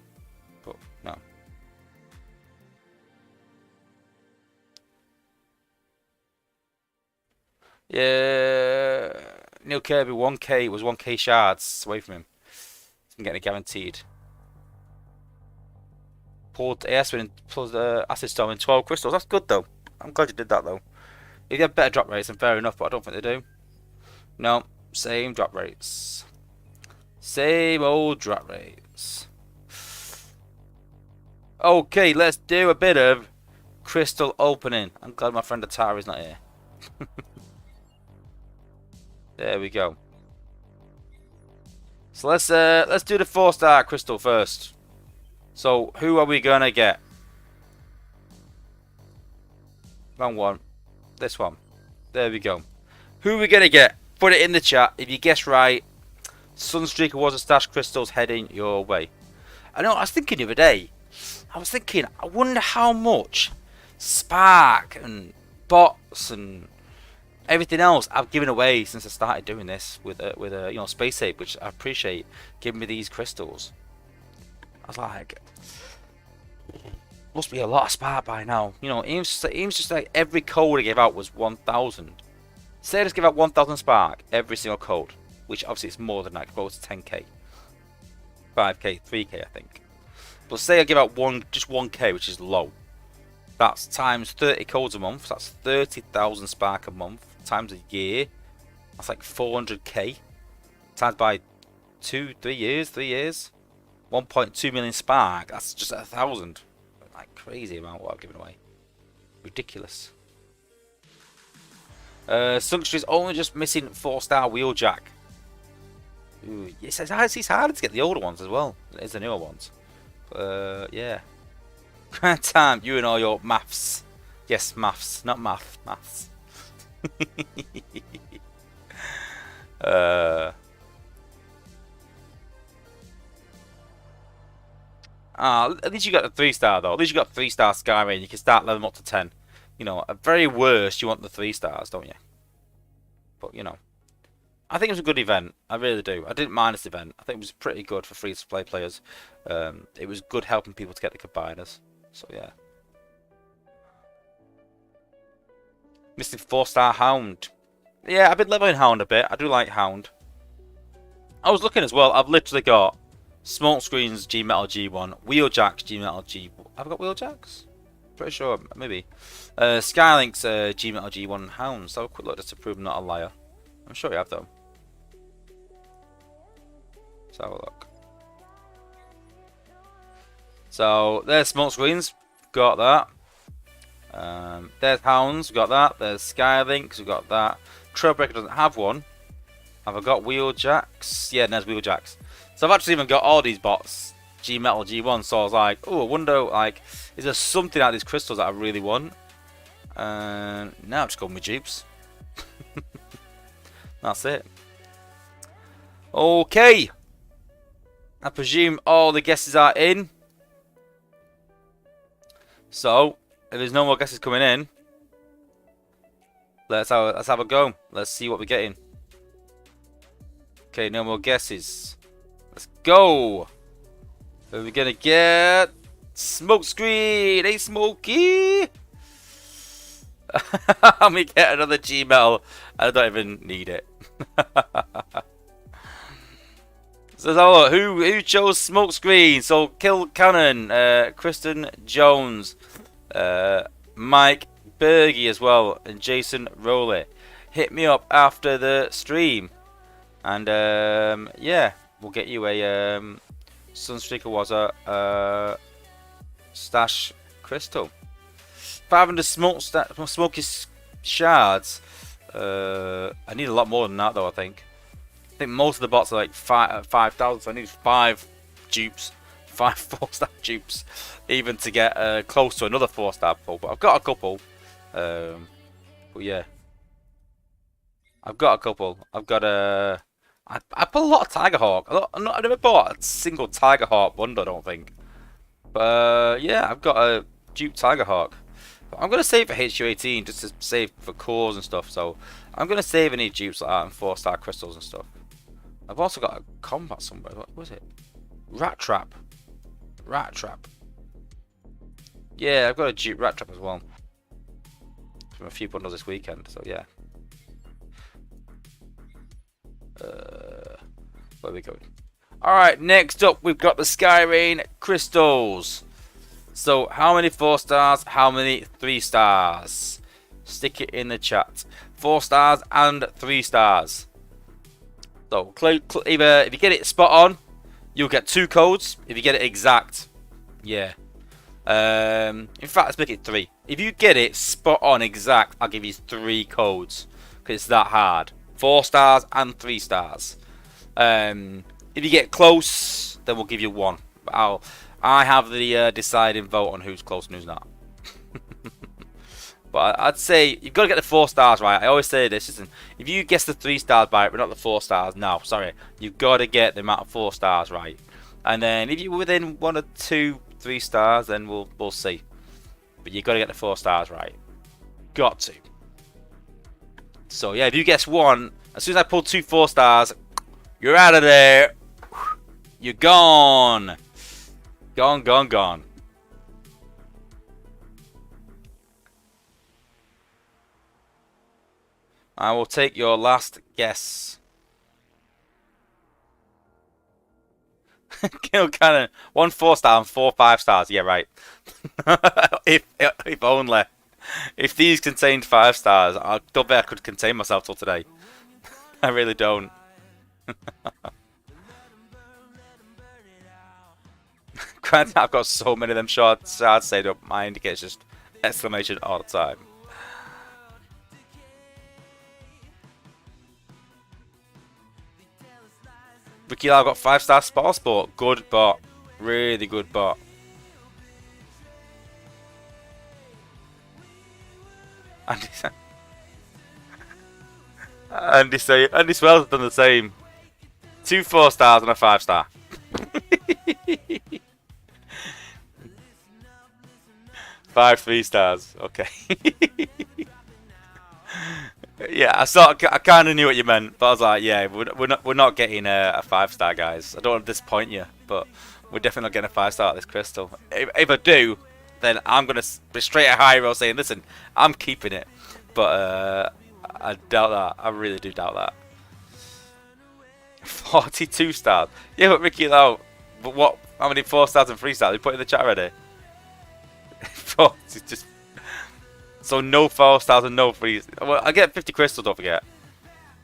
But, no. Yeah. Neil Kirby 1k was 1k shards away from him. I'm getting it guaranteed. Pulled AS win plus Acid Storm in 12 crystals. That's good though. I'm glad you did that though. If you have better drop rates, then fair enough, but I don't think they do. No, same drop rates. Same old drop rates. Okay, let's do a bit of crystal opening. I'm glad my friend Atari's not here. There we go. So let's do the 4-star crystal first. So who are we gonna get? Wrong one. This one. There we go. Who are we gonna get? Put it in the chat. If you guess right, Sunstreaker was a stash crystals heading your way. I know. I was thinking the other day. I wonder how much Spark and bots and everything else I've given away since I started doing this with Space Ape, which I appreciate giving me these crystals. I was like, must be a lot of Spark by now. You know, it was just like every code I gave out was 1,000. Say I just give out 1,000 Spark every single code, which obviously it's more than that. It goes to 10k, 5k, 3k, I think. But say I give out just 1k, which is low. That's times 30 codes a month. So that's 30,000 Spark a month. Times a year. That's like 400k. Times by 3 years. 1.2 million Spark. That's just 1,000. Like crazy amount what I've given away. Ridiculous. Sunstreaker's only just missing 4-star Wheeljack. Ooh, it's harder to get the older ones as well as the newer ones. Yeah. Grand time, you and all your maths. Yes, maths, not math, maths. At least you got the 3-star though. At least you got 3-star Skyray and you can start leveling up to 10. You know, at very worst, you want the 3 stars, don't you? But, you know. I think it was a good event. I really do. I didn't mind this event. I think it was pretty good for free-to-play players. It was good helping people to get the combiners. So, yeah. Missing 4-star Hound. Yeah, I've been leveling Hound a bit. I do like Hound. I was looking as well. I've literally got Smokescreen's G-Metal G1, Wheeljack's G-Metal G1. Have I got Wheeljack's? Pretty sure, maybe. Skylink's G-Metal G1 Hound. So, quick look just to prove I'm not a liar. I'm sure you have, though. Let's have a look. So, there's Smokescreens. Got that. There's Hounds. Got that. There's Skylinks. We've got that. Trailbreaker doesn't have one. Have I got Wheeljacks? Yeah, there's Wheeljacks. So I've actually even got all these bots. G-Metal G1. So I was like, oh, I wonder, like, is there something out of these crystals that I really want? Now I'm just going with dupes. That's it. Okay. I presume all the guesses are in. So, if there's no more guesses coming in, let's have a go. Let's see what we're getting. Okay, no more guesses. Let's go. Are we gonna get Smokescreen? Hey, Smokey. Let me get another G-Metal. I don't even need it. So let's have a look. Who chose Smokescreen? So Kill Cannon, Kristen Jones, Mike Bergie as well, and Jason Rowley. Hit me up after the stream, and yeah, we'll get you a Sunstreaker Wozza stash crystal. 500 smoky shards. I need a lot more than that though. I think most of the bots are like 5,000. So I need 5 dupes, 5 4-star dupes, even to get close to another 4-star pull. But I've got a couple. But yeah, I've got a couple. I've got a. I put a lot of Tiger Hawk. I never bought a single Tiger Hawk bundle. I don't think. But yeah, I've got a dupe Tiger Hawk. But I'm gonna save for HU18 just to save for cores and stuff. So I'm gonna save any dupes like that and 4-star crystals and stuff. I've also got a combat somewhere. What was it? Rat Trap. Rat Trap. Yeah, I've got a dupe Rat Trap as well. From a few bundles this weekend. So yeah. Where are we going? Alright, next up we've got the Skyrain crystals. So how many 4 stars, how many 3 stars? Stick it in the chat. 4 stars and 3 stars. So either if you get it spot on, you'll get 2 codes. If you get it exact, yeah. In fact, let's make it 3. If you get it spot on exact, I'll give you 3 codes. Because it's that hard. 4 stars and 3 stars. If you get close, then we'll give you 1. I have the deciding vote on who's close and who's not. But I'd say you've got to get the 4 stars right. I always say this, listen, if you guess the 3 stars right, but not the 4 stars, no, sorry. You've got to get the amount of 4 stars right. And then if you're within 1 or 2, 3 stars, then we'll see. But you've got to get the 4 stars right. Got to. So yeah, if you guess 1, as soon as I pull 2 4 stars, you're out of there. You're gone. Gone, gone, gone. I will take your last guess. Kill cannon. 1 4 star and 4 5 stars. Yeah, right. if only. If these contained 5 stars, I don't bet I could contain myself till today. I really don't. Granted, I've got so many of them shards saved up. My indicator's just exclamation all the time. Ricky Lau got 5-star Sport. Good bot. Really good bot. Andy Swell's done the same. 2 4 stars and a 5 star. Five 3 stars. Okay. Yeah, I kind of knew what you meant, but I was like, yeah, we're not getting a 5-star, guys. I don't want to disappoint you, but we're definitely not getting a 5-star at this crystal. If I do, then I'm gonna be straight at high roll saying, listen, I'm keeping it. But I doubt that. I really do doubt that. 42 stars. Yeah, but Ricky Lau, but what? How many 4 stars and 3 stars? We put in the chat already. Just. So no 4 stars and no 3. Well, I get 50 crystals, don't forget.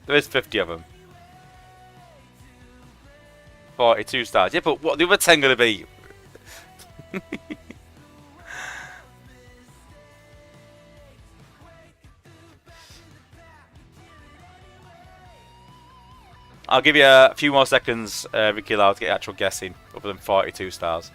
There is 50 of them. 42 stars. Yeah, but what the other 10 gonna be? I'll give you a few more seconds, Ricky Lau, to get actual guessing, other than 42 stars.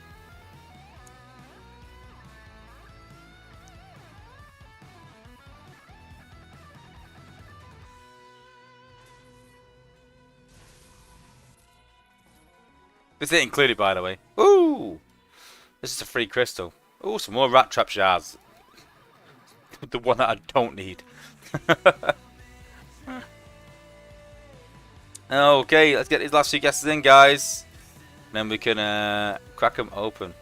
This ain't included, by the way. Ooh! This is a free crystal. Ooh, some more rat trap shards. The one that I don't need. Okay, let's get these last few guesses in, guys. Then we can crack them open.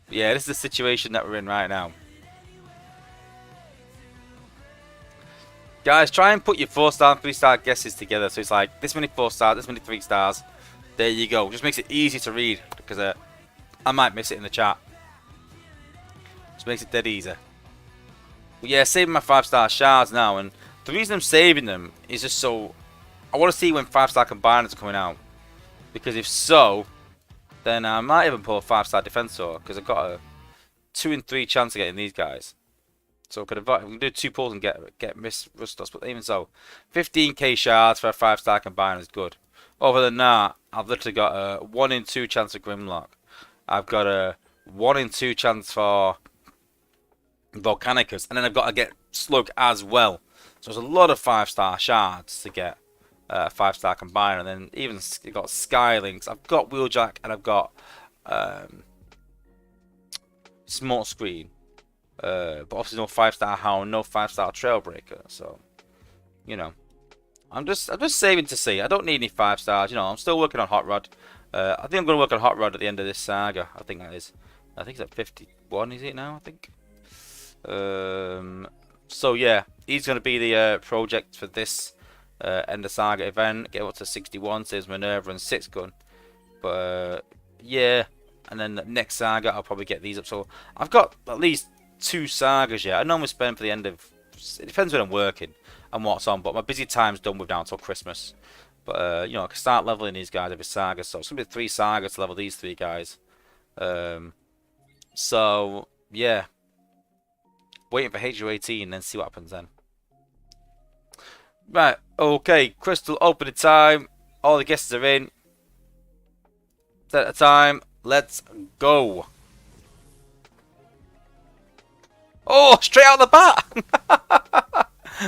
Yeah, this is the situation that we're in right now. Guys, try and put your 4-star and 3-star guesses together. So it's like this many 4 stars, this many 3 stars. There you go. Just makes it easy to read because I might miss it in the chat. Just makes it dead easy. But yeah, saving my 5-star shards now, and the reason I'm saving them is just so I want to see when 5-star combiners are coming out. Because if so, then I might even pull a 5-star defensor because I've got a 2 in 3 chance of getting these guys. So I can do 2 pulls and get Miss Rustos, but even so, 15k shards for a 5-star combiner is good. Other than that, I've literally got a 1 in 2 chance of Grimlock. I've got a 1 in 2 chance for Volcanicus, and then I've got to get Slug as well. So there's a lot of 5-star shards to get a 5-star combiner, and then even you've got Skylinks. I've got Wheeljack, and I've got Smart Screen. But obviously no 5-star Hound, no 5-star Trailbreaker. So, you know, I'm just saving to see. I don't need any 5 stars. You know, I'm still working on Hot Rod. I think I'm going to work on Hot Rod at the end of this saga. I think that is. I think it's at 51. Is it now? I think. So yeah, he's going to be the project for this End the saga event, get up to 61, saves Minerva and 6 gun. But yeah, and then the next saga I'll probably get these up. So I've got at least 2 sagas yet. I normally spend for the end of, it depends when I'm working and what's on, but my busy time's done with now until Christmas. But you know, I can start leveling these guys every saga, so it's gonna be 3 sagas to level these 3 guys. So yeah, waiting for HU18 and then see what happens then. Right, okay, crystal opening time. All the guests are in. Set a time. Let's go. Oh, straight out the bat.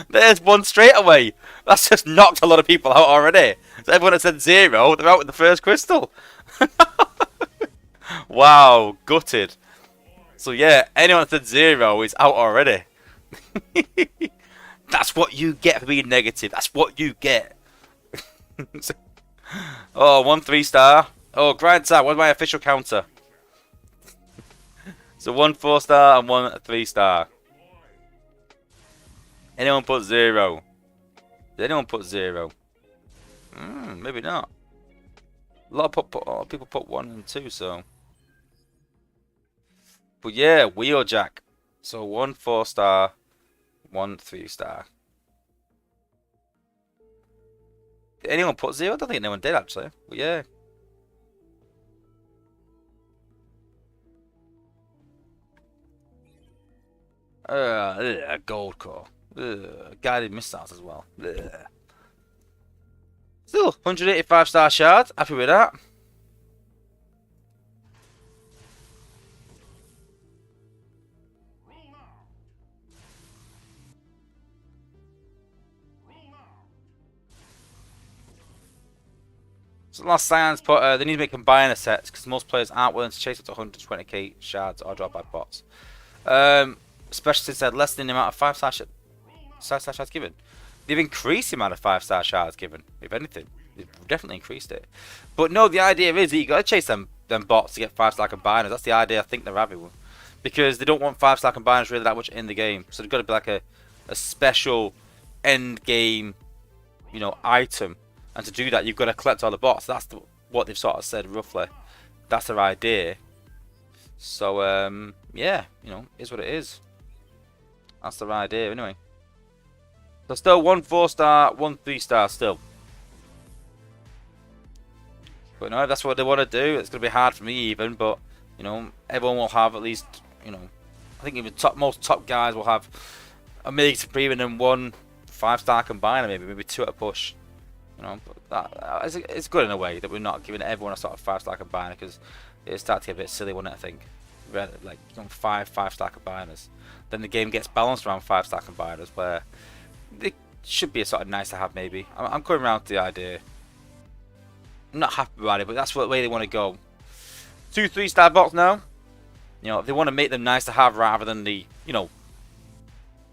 There's one straight away. That's just knocked a lot of people out already. So everyone that said 0, they're out with the first crystal. Wow, gutted. So yeah, anyone that said 0 is out already. That's what you get for being negative. That's what you get. Oh, 1 3-star. Oh, grind time. What's my official counter? So 1 4-star and 1 3-star. Anyone put 0? Did anyone put 0? Maybe not. A lot of people put 1 and 2, so. But yeah, Wheeljack. So 1 4-star, 1 3-star. Did anyone put 0? I don't think anyone did actually. But yeah. Gold core. Guided missiles as well. Still 185-star shards. Happy with that. So last science put they need to make combiner sets because most players aren't willing to chase up to 120k shards or drop by bots. Especially since they had less than the amount of 5-star shards given. They've increased the amount of 5-star shards given, if anything. They've definitely increased it. But no, the idea is that you got to chase them bots to get 5-star combiners. That's the idea I think they're having. Because they don't want 5-star combiners really that much in the game. So they've got to be like a special end game, you know, item. And to do that, you've got to collect all the bots. That's what they've sort of said roughly. That's their idea. So, yeah, you know, is what it is. That's their idea anyway. So still 1 4-star, 1 3-star still. But no, if that's what they want to do, it's going to be hard for me even. But, you know, everyone will have at least, you know, I think even most top guys will have a Mega Supreme and 1 5-star combiner, maybe 2 at a push. You know, but it's good in a way that we're not giving everyone a sort of 5-star combiner because it starts to get a bit silly, wouldn't it? I think, like, you know, 5-star combiners, then the game gets balanced around 5-star combiners where they should be a sort of nice to have. Maybe I'm coming around to the idea. I'm not happy about it, but that's what way they want to go. 2 3-star bots now. You know, if they want to make them nice to have rather than the, you know,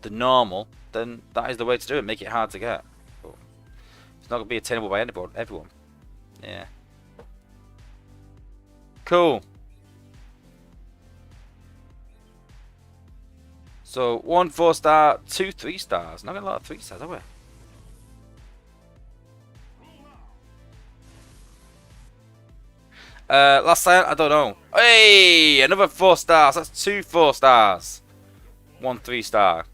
the normal, then that is the way to do it. Make it hard to get. It's not going to be attainable by everyone. Yeah. Cool. So 1 4-star, 2 3-stars. Not a lot of 3-stars, have we? Last time, I don't know. Hey, another 4 stars. That's 2 4-stars. 1 3-star.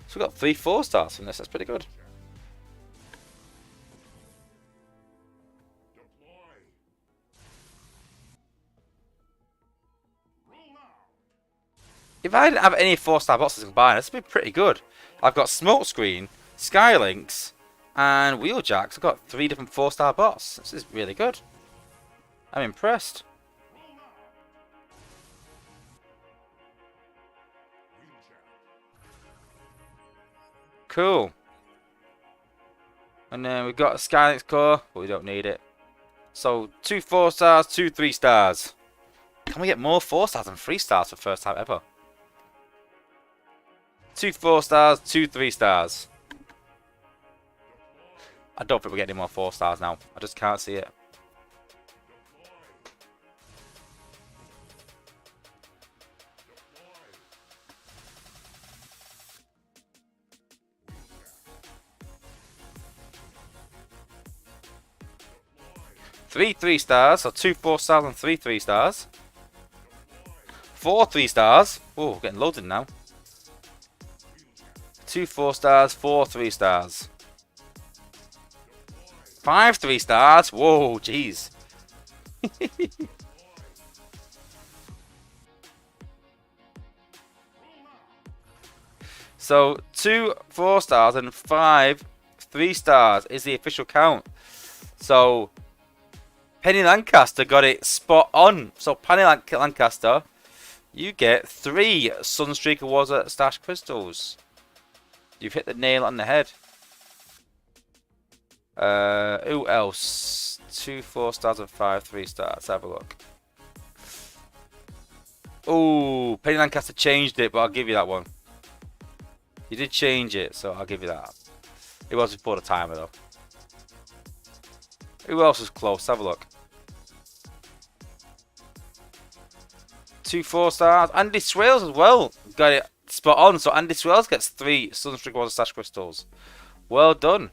So we've got 3 4-stars from this. That's pretty good. If I didn't have any 4-star boxes combined, this would be pretty good. I've got Smokescreen, Skylinks, and Wheeljacks. I've got 3 different 4-star bots. This is really good. I'm impressed. Cool. And then we've got a Skylinks core, but we don't need it. So 2 4-stars, 2 3-stars. Can we get more 4-stars than 3-stars for the first time ever? 2 4-stars, 2 3-stars. I don't think we're getting any more 4-stars now. I just can't see it. 3 3-stars, so 2 4-stars and 3 3-stars. 4 3-stars. Oh, we're getting loaded now. 2 4-stars, 4 3-stars. 5 3-stars. Whoa, jeez. So 2 4-stars and 5 3-stars is the official count. So Penny Lancaster got it spot on. So Penny Lancaster, you get 3 Sunstreaker Wozza Stash Crystals. You've hit the nail on the head. Who else? 2 4-stars and 5 3-stars. Let's have a look. Oh, Penny Lancaster changed it, but I'll give you that one. You did change it, so I'll give you that. It was before the timer, though. Who else was close? Have a look. 2 4-stars. Andy Swales as well. Got it spot on. So Andy Swales gets 3 Sunstreaker Wozza Stash Crystals. Well done.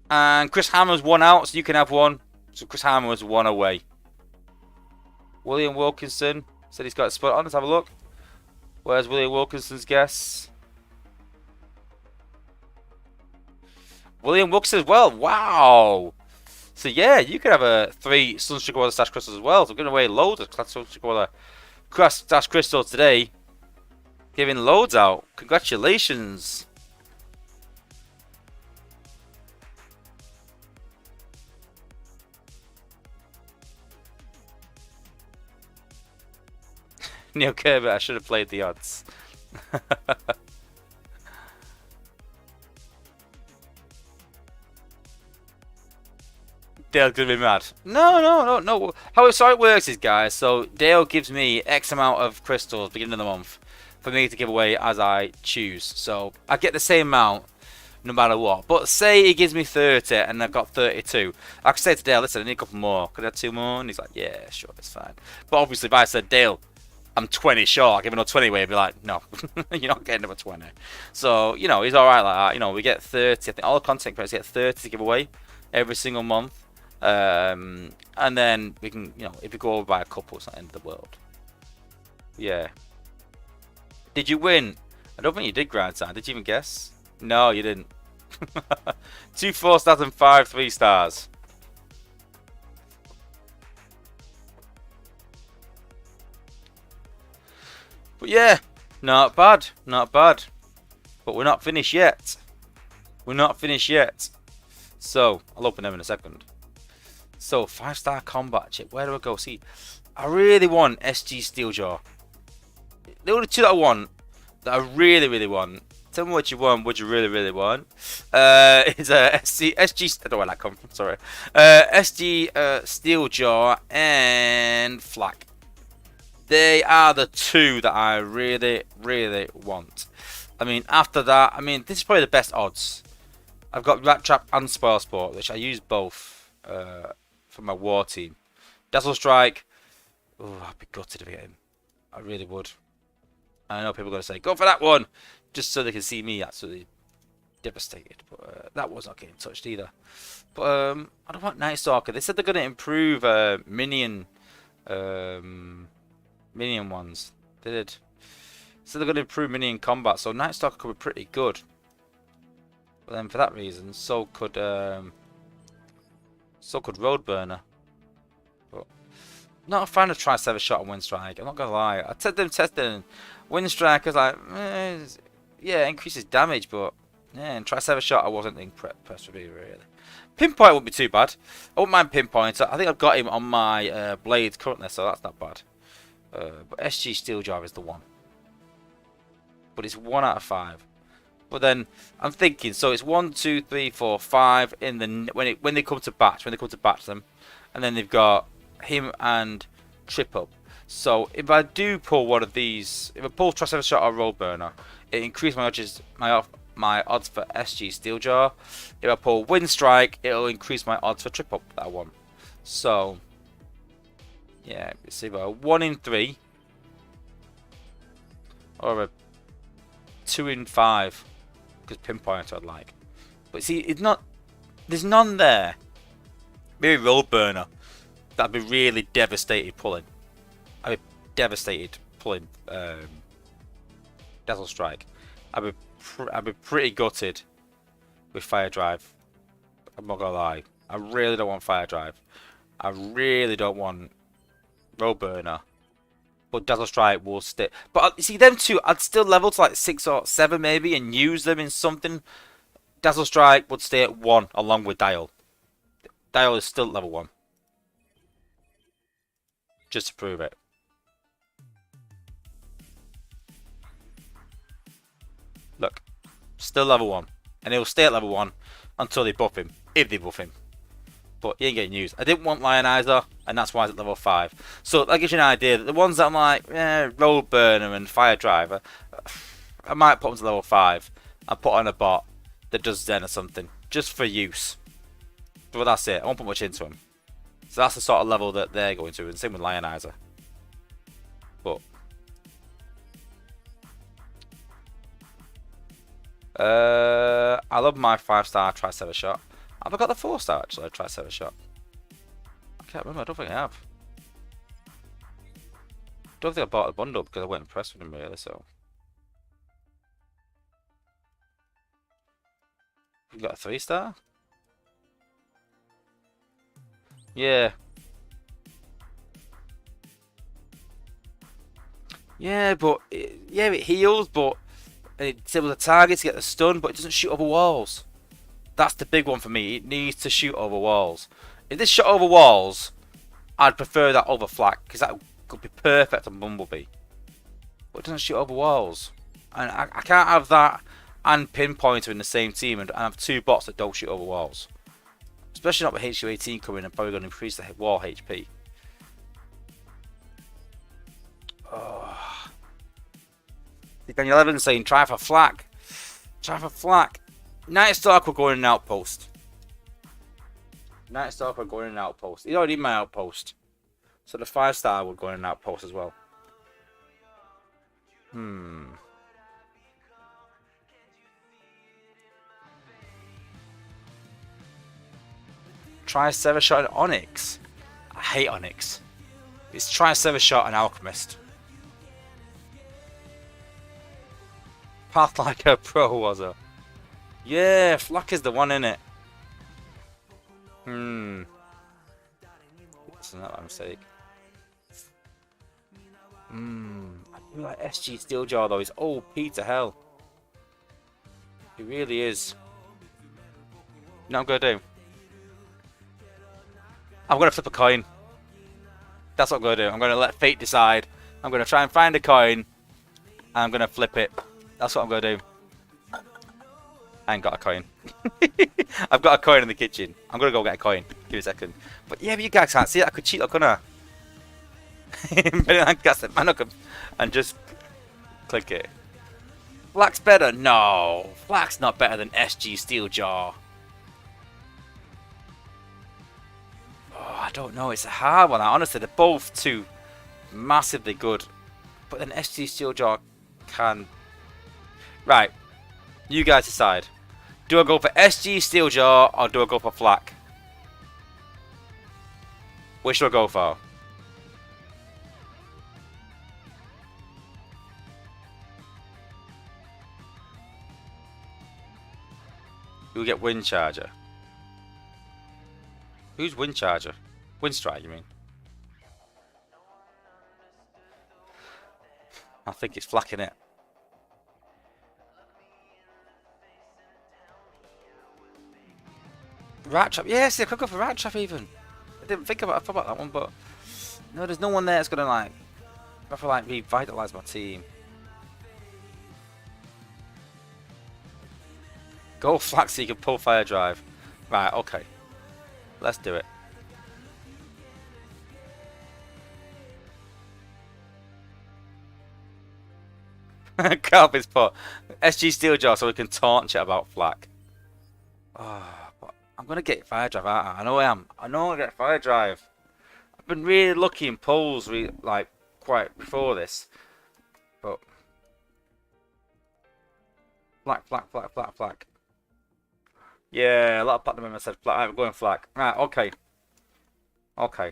And Chris Hammer's 1 out, so you can have 1. So Chris Hammer was 1 away. William Wilkinson said he's got a spot on. Let's have a look. Where's William Wilkinson's guess? William Wilkinson as well. Wow. So yeah, you could have a 3 Sunstreaker Wozza Stash Crystals as well. So we're giving away loads of Sunstreaker Wozza Stash Crystals today. Giving loads out. Congratulations. Neil Kirby, I should have played the odds. Dale's gonna be mad. No. How it works is, guys, so Dale gives me X amount of crystals beginning of the month for me to give away as I choose. So I get the same amount no matter what. But say he gives me 30 and I've got 32. I could say to Dale, listen, I need a couple more. Could I have 2 more? And he's like, yeah, sure, it's fine. But obviously if I said, Dale, I'm 20 short, I'll give another 20 away, I'd be like, no, you're not getting another 20. So, you know, he's alright like that. You know, we get 30, I think all the content creators get 30 to give away every single month. And then we can, you know, if we go over by a couple, it's not the end of the world. Yeah. Did you win? I don't think you did, Grindsign. Did you even guess? No, you didn't. 2 4-stars and 5 3-stars. But yeah, not bad, not bad. But we're not finished yet. We're not finished yet. So, I'll open them in a second. So, 5-star combat chip. Where do I go? See, I really want SG Steeljaw. The only 2 that I want, that I really want. Tell me what you want, what you really want. Is SG, I don't know where that come from, sorry. SG Steeljaw and Flak. They are the 2 that I really want. I mean, after that, I mean, this is probably the best odds. I've got Rat Trap and Spoil Sport, which I use both for my war team. Dazzle Strike. Oh, I'd be gutted if I get him. I really would. I know people are going to say, go for that one, just so they can see me absolutely devastated. But that was not getting touched either. But I don't want Night Stalker. They said they're going to improve minion ones. They did. So they're going to improve minion combat. So Night Stalker could be pretty good. But then for that reason, so could Roadburner. But not a fan of Tri-7 Shot and Windstrike. I'm not gonna lie. I said them testing Windstrike. I was like, yeah, increases damage, but yeah, and Tri-7 Shot I wasn't impressed with it really. Pinpoint wouldn't be too bad. I wouldn't mind Pinpoint. I think I've got him on my blades currently, so that's not bad. But SG Steeljaw is the one. But it's 1 out of 5. But then I'm thinking, so it's 1, 2, 3, 4, 5 in the when they come to batch them, and then they've got him and Trip Up. So if I do pull one of these, if I pull Tri-7 Shot or Roadburner, it increases my odds for SG Steeljaw. If I pull Windstrike, it'll increase my odds for Trip Up that I want. So yeah, it's either a 1 in 3 or a 2 in 5 because pinpoint I'd like. But see, it's not. There's none there. Maybe road burner. That'd be really devastated pulling. I'd be devastated pulling Dazzle Strike. I'd be pretty gutted with Fire Drive. I'm not gonna lie. I really don't want Fire Drive. I really don't want Road Burner. But Dazzle Strike will stay. But you see, them two, I'd still level to like 6 or 7 maybe and use them in something. Dazzle Strike would stay at 1 along with Dial. Dial is still level 1. Just to prove it. Look. Still level 1. And he'll stay at level 1 until they buff him. If they buff him. But he ain't getting used. I didn't want Lionizer, and that's why it's at level 5. So that gives you an idea that the ones that I'm like, Road Burner and Fire Driver, I might put them to level 5 and put on a bot that does Zen or something. Just for use. But that's it. I won't put much into them. So that's the sort of level that they're going to. And same with Lionizer. But I love my 5-star Tri-Sever Shot. Have I got the 4-star actually, Tri-Sever Shot? I can't remember, I don't think I have. Don't think I bought the bundle because I wasn't impressed with him really, so. You got a 3-star? Yeah. Yeah, but it heals, but it's able to target to get the stun, but it doesn't shoot over walls. That's the big one for me. It needs to shoot over walls. If this shot over walls, I'd prefer that over flak because that could be perfect on Bumblebee. But it doesn't shoot over walls, and I can't have that and Pinpointer in the same team and have 2 bots that don't shoot over walls. Especially not with HU18 coming and probably going to increase the wall HP. Oh. Daniel Evans saying try for flak. Try for flak. Night Stalker going in an outpost. Night Stalker going in an outpost. He's already in my outpost. So the 5-star would go in an outpost as well. Tri-Sever Shot and Onyx. I hate Onyx. It's Tri-Sever Shot and Alchemist. Path like a pro, Wozza. Yeah, flak is the one in it. It's not my mistake. I do like SG Steeljaw though. He's OP to hell. He really is. You know what I'm gonna do? I'm gonna flip a coin. That's what I'm gonna do. I'm gonna let fate decide. I'm gonna try and find a coin. And I'm gonna flip it. That's what I'm gonna do. I ain't got a coin. I've got a coin in the kitchen. I'm gonna go get a coin. Give me a second. But yeah, but you guys can't see it. I could cheat, couldn't I? And just click it. Flak's better? No. Flak's not better than SG Steeljaw. Oh, I don't know. It's a hard one. Honestly, they're both too massively good. But then SG Steeljaw can... Right. You guys decide. Do I go for SG Steeljaw or do I go for flak? Which do I go for? You'll get Wind Charger. Who's Wind Charger? Wind Strike, you mean? I think it's flak in it. Rat Trap, yes, I could go for Rat Trap even. I didn't think about that one, but no, there's no one there that's gonna like, I feel like revitalise my team. Go flak so you can pull Fire Drive. Right, okay, let's do it. Carp is put SG Steeljaw so we can taunt it about flak. Oh, but I'm gonna get Fire Drive, aren't I? I know I am. I know I get Fire Drive. I've been really lucky in polls, like quite before this, but Flak, flak, flak, flak, flak. Yeah, a lot of platinum members said flak. I'm going flak. Right, okay. Okay.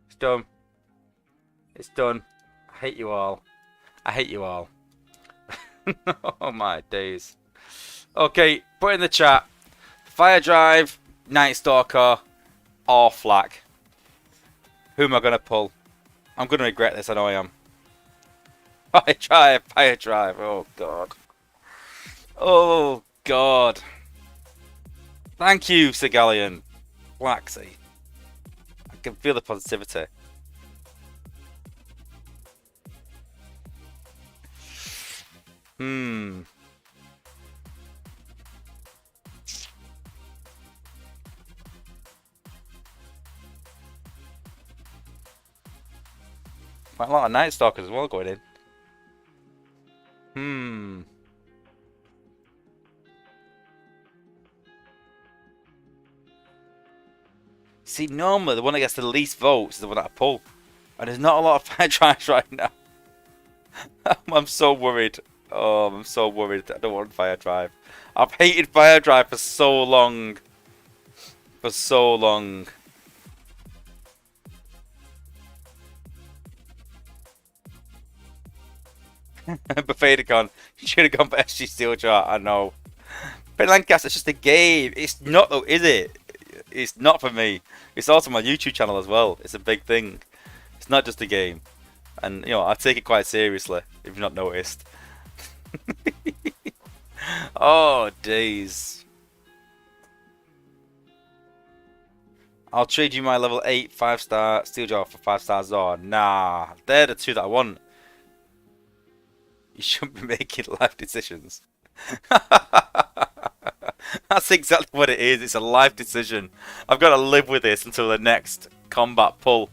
It's done. It's done. I hate you all. I hate you all. Oh my days. Okay, put in the chat. Fire Drive, Night Stalker, or Flak. Who am I going to pull? I'm going to regret this, I know I am. Fire Drive, Fire Drive. Oh god. Oh god. Thank you, Sigalian. Flaxy. I can feel the positivity. Quite a lot of Night Stalkers as well going in. See, normally the one that gets the least votes is the one that I pull. And there's not a lot of Fire Drives right now. I'm so worried. Oh, I'm so worried. I don't want Fire Drive. I've hated Fire Drive for so long. For so long. Buffeticon, you should have gone for SG Steeljar, I know. But Lancaster's just a game. It's not though, is it? It's not for me. It's also my YouTube channel as well. It's a big thing. It's not just a game. And, you know, I take it quite seriously, if you've not noticed. Oh, days. I'll trade you my level 8 5-star Steeljar for 5-star Zor. Nah, they're the two that I want. You shouldn't be making life decisions. That's exactly what it is. It's a life decision. I've got to live with this until the next combat pull.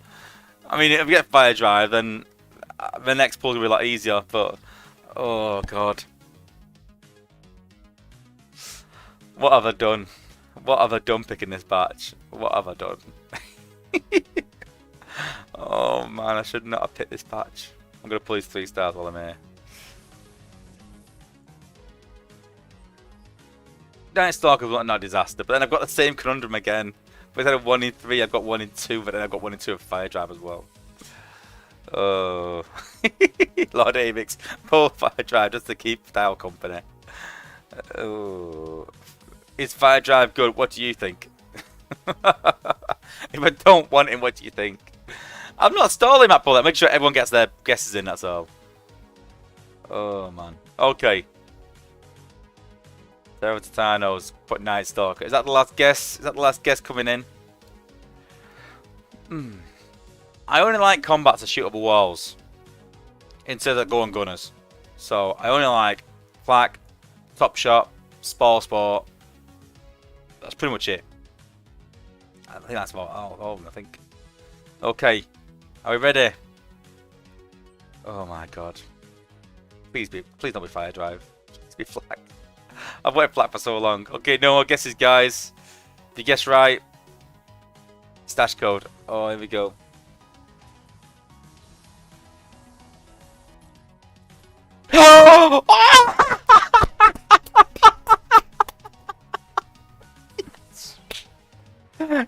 I mean, if we get Fire Drive, then the next pull will be a lot easier. But, oh god. What have I done? What have I done picking this batch? What have I done? Oh man, I should not have picked this patch. I'm going to pull these 3 stars while I'm here. Night Stalker was not a disaster, but then I've got the same conundrum again. But instead of 1 in 3, I've got 1 in 2, but then I've got 1 in 2 of Fire Drive as well. Oh. Lord Amix, pull Fire Drive just to keep Style company. Oh. Is Fire Drive good? What do you think? If I don't want him, what do you think? I'm not stalling that bullet. Make sure everyone gets their guesses in, that's all. Oh, man. Okay. Sarah Titano's put Night Stalker. Is that the last guess? Is that the last guess coming in? I only like combats that shoot up the walls instead of going gunners. So I only like Flak, Top Shot, Sport. That's pretty much it. I think that's about all I think. Okay. Are we ready? Oh my god. Please don't be Fire Drive. Please be Flak. I've waited Flak for so long. Okay, no more guesses, guys. If you guess right, stash code. Oh, here we go.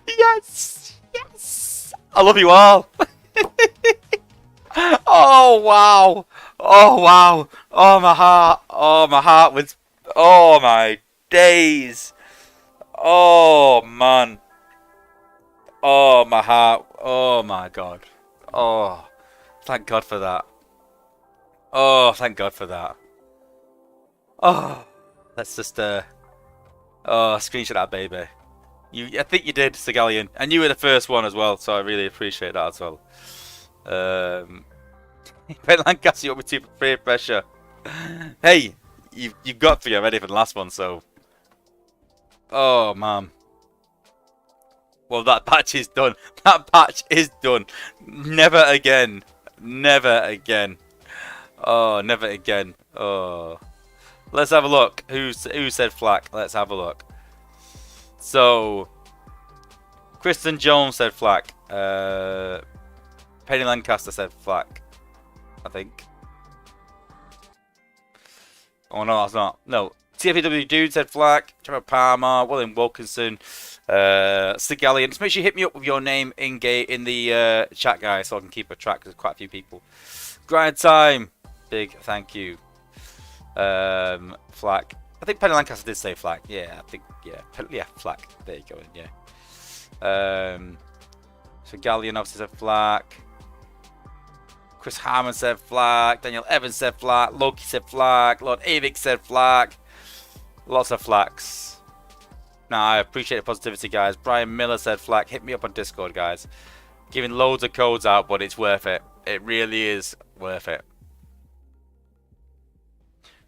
Yes! Yes! I love you all. Oh wow! Oh wow! Oh my heart! Oh my heart was. Oh my days! Oh man! Oh my heart! Oh my god! Oh, thank God for that! Oh, thank God for that! Oh, let's just screenshot that baby. I think you did, Sigalian, and you were the first one as well, so I really appreciate that as well. Ben Lancaster, you want me to peer pressure? Hey, you've got 3 already for the last one, so. Oh man. Well, that patch is done. That patch is done. Never again. Never again. Oh, never again. Oh. Let's have a look. Who said Flak? Let's have a look. So, Kristen Jones said Flak. Penny Lancaster said Flak, I think. Oh no, that's not. No. TFW Dude said Flack, Trevor Palmer, William Wilkinson, Stigalian. Just make sure you hit me up with your name in the chat, guys, so I can keep a track. There's quite a few people. Grind time. Big thank you. Flack. I think Penny Lancaster did say Flack. Yeah, I think yeah, Flack. There you go. Yeah. So Gallion obviously said Flack. Chris Harmon said Flack. Daniel Evans said Flack. Loki said Flack. Lord Avik said Flack. Lots of Flacks. Now I appreciate the positivity, guys. Brian Miller said Flack. Hit me up on Discord, guys. Giving loads of codes out, but it's worth it. It really is worth it.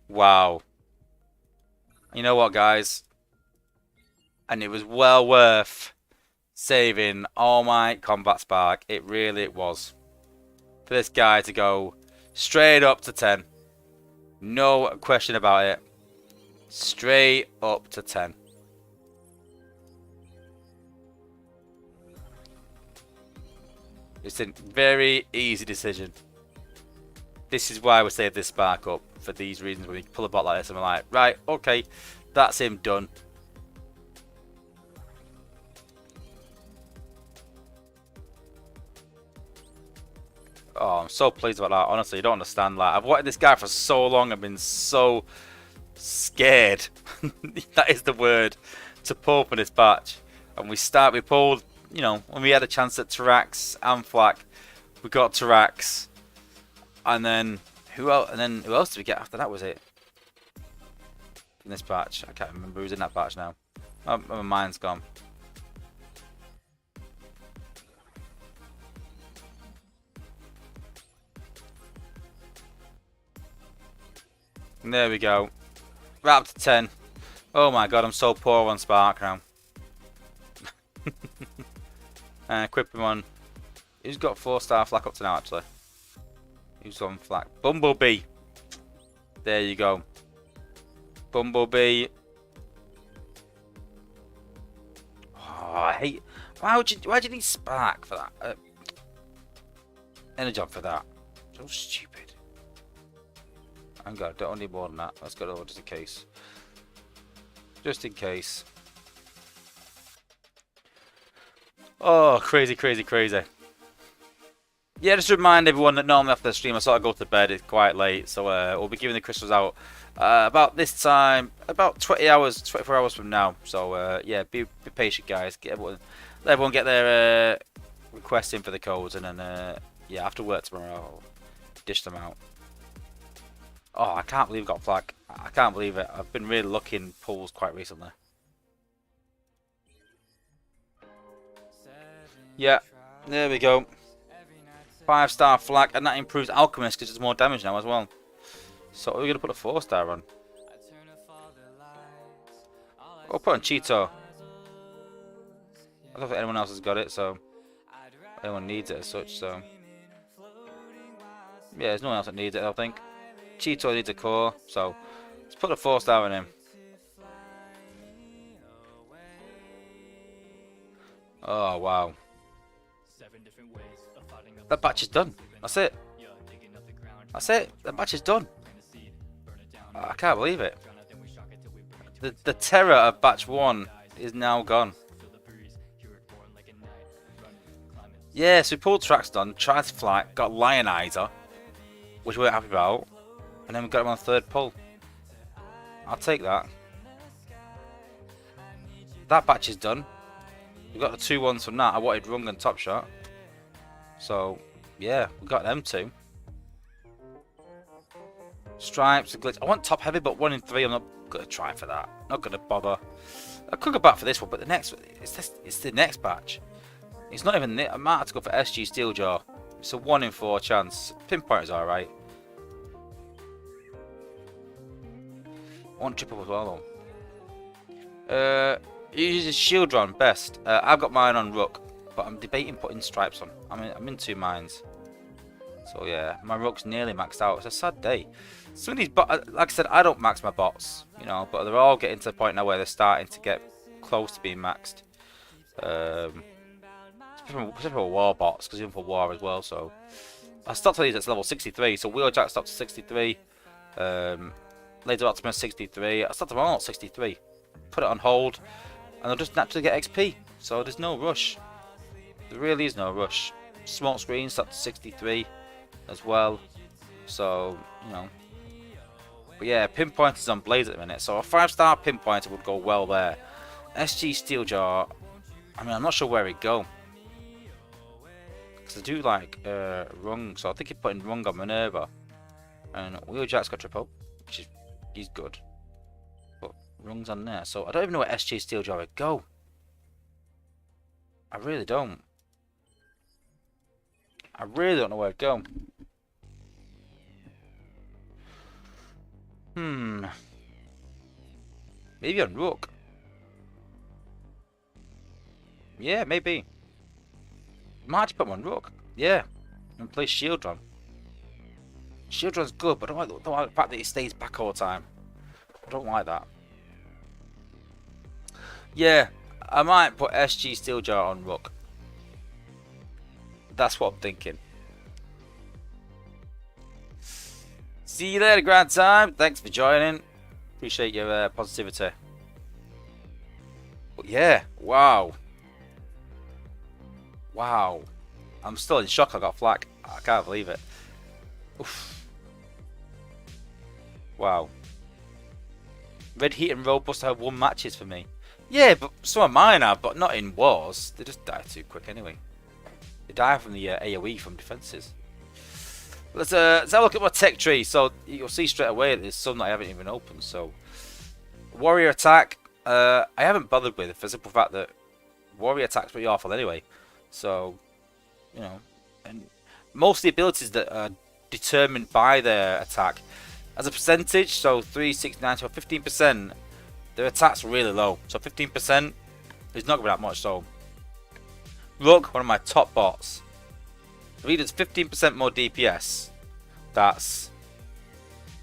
Wow. You know what, guys? And it was well worth saving all my combat spark. It really was. For this guy to go straight up to 10. No question about it. Straight up to 10. It's a very easy decision. This is why we save this spark up. For these reasons, when we pull a bot like this and we're like, right, okay, that's him done. Oh, I'm so pleased about that. Honestly, you don't understand. Like, I've wanted this guy for so long. I've been so scared. That is the word to pull for this batch. And we pulled, you know, when we had a chance at Tarax and Flack, we got Tarax. And then who else? And then who else did we get after that? Was it in this batch? I can't remember who's in that batch now. My mind's gone. And there we go. Right up to 10. Oh my god, I'm so poor on Spark now. Equip him on. Who's got 4-star Flack up to now, actually? Who's on Flack? Bumblebee. There you go. Bumblebee. Oh, I hate. Why do you need Spark for that? Energon for that. So stupid. Hang on, don't need more than that. Let's go just in case. Just in case. Oh, crazy, crazy, crazy. Yeah, just to remind everyone that normally after the stream I sort of go to bed. It's quite late, so we'll be giving the crystals out about this time, about 24 hours from now. So yeah, be patient, guys. Let everyone get their requests in for the codes, and then yeah, after work tomorrow, I'll dish them out. Oh, I can't believe I got Flack. I can't believe it. I've been really lucky in pulls quite recently. Yeah, there we go. 5-star Flack, and that improves Alchemist because there's more damage now as well. So we're going to put a 4-star on. We'll put on Cheeto. I don't think anyone else has got it, so anyone needs it as such. So yeah, there's no one else that needs it, I don't think. Cheeto needs a core, so let's put a 4-star on him. Oh wow. That batch is done. That's it. That's it. That batch is done. I can't believe it. The terror of batch 1 is now gone. Yeah, so we pulled tracks done, tried to Flack, got Lionizer, which we weren't happy about, and then we got him on the 3rd pull. I'll take that. That batch is done. We got the 2-1s from that. I wanted Rung and Top Shot. So, yeah, we got them 2. Stripes, glitch. I want top heavy, but 1 in 3. I'm not gonna try for that. Not gonna bother. I could go back for this one, but the next, it's the next batch. It's not even. I might have to go for SG Steeljaw. It's a 1 in 4 chance. Pinpoint is all right. I want triple as well though. He uses shield run best. I've got mine on Rook, but I'm debating putting stripes on. I'm in 2 minds. So yeah, my Rook's nearly maxed out. It's a sad day. Some of these bots, like I said, I don't max my bots, you know, but they're all getting to the point now where they're starting to get close to being maxed. Especially for war bots, because even for war as well. So I stopped these at level 63. So Wheeljack stopped to 63. Laser Optimus 63. I start them all at 63. Put it on hold, and they'll just naturally get XP. So there's no rush. There really is no rush. Smoke screen start to 63 as well. So, you know. But yeah, pinpointers on Blaze at the minute. So a 5-star pinpointer would go well there. SG Steeljaw, I mean, I'm not sure where he'd go. Because I do like Rung, so I think he'd put in Rung on Minerva. And Wheeljack's got triple, which is he's good. But Rung's on there, so I don't even know where SG Steeljaw would go. I really don't. I really don't know where it'd go. Maybe on Rook. Yeah, maybe. Might just put him on Rook. Yeah. And play Shieldron. Shieldron's good, but I don't like the fact that he stays back all the time. I don't like that. Yeah, I might put SG Steeljaw on Rook. That's what I'm thinking. See you later, Grand Time. Thanks for joining. Appreciate your positivity. But yeah, wow. Wow. I'm still in shock I got flak. I can't believe it. Oof. Wow. Red Heat and Robust have won matches for me. Yeah, but some of mine have, but not in wars. They just die too quick anyway. They die from the AoE from defenses. Let's have a look at my tech tree. So you'll see straight away that there's some that I haven't even opened. So warrior attack, I haven't bothered with for the simple fact that warrior attack's pretty awful anyway. So, you know, and most of the abilities that are determined by their attack as a percentage, so 3, 6, 9, 12, 15%, their attack's really low. So 15% is not going to be that much. So Rook, one of my top bots. If he does 15% more DPS, that's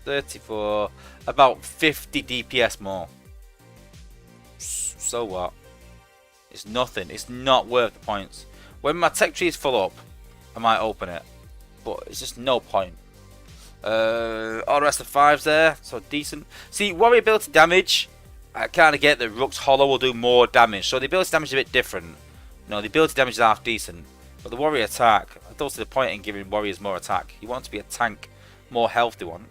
34, about 50 DPS more. So what? It's nothing. It's not worth the points. When my tech tree is full up, I might open it, but it's just no point. All the rest of 5s there, so decent. See, warrior ability damage, I kind of get that Rook's Hollow will do more damage, so the ability damage is a bit different. You know, the ability damage is half decent, but the warrior attack, I don't see the point in giving warriors more attack. You want to be a tank, more health they want.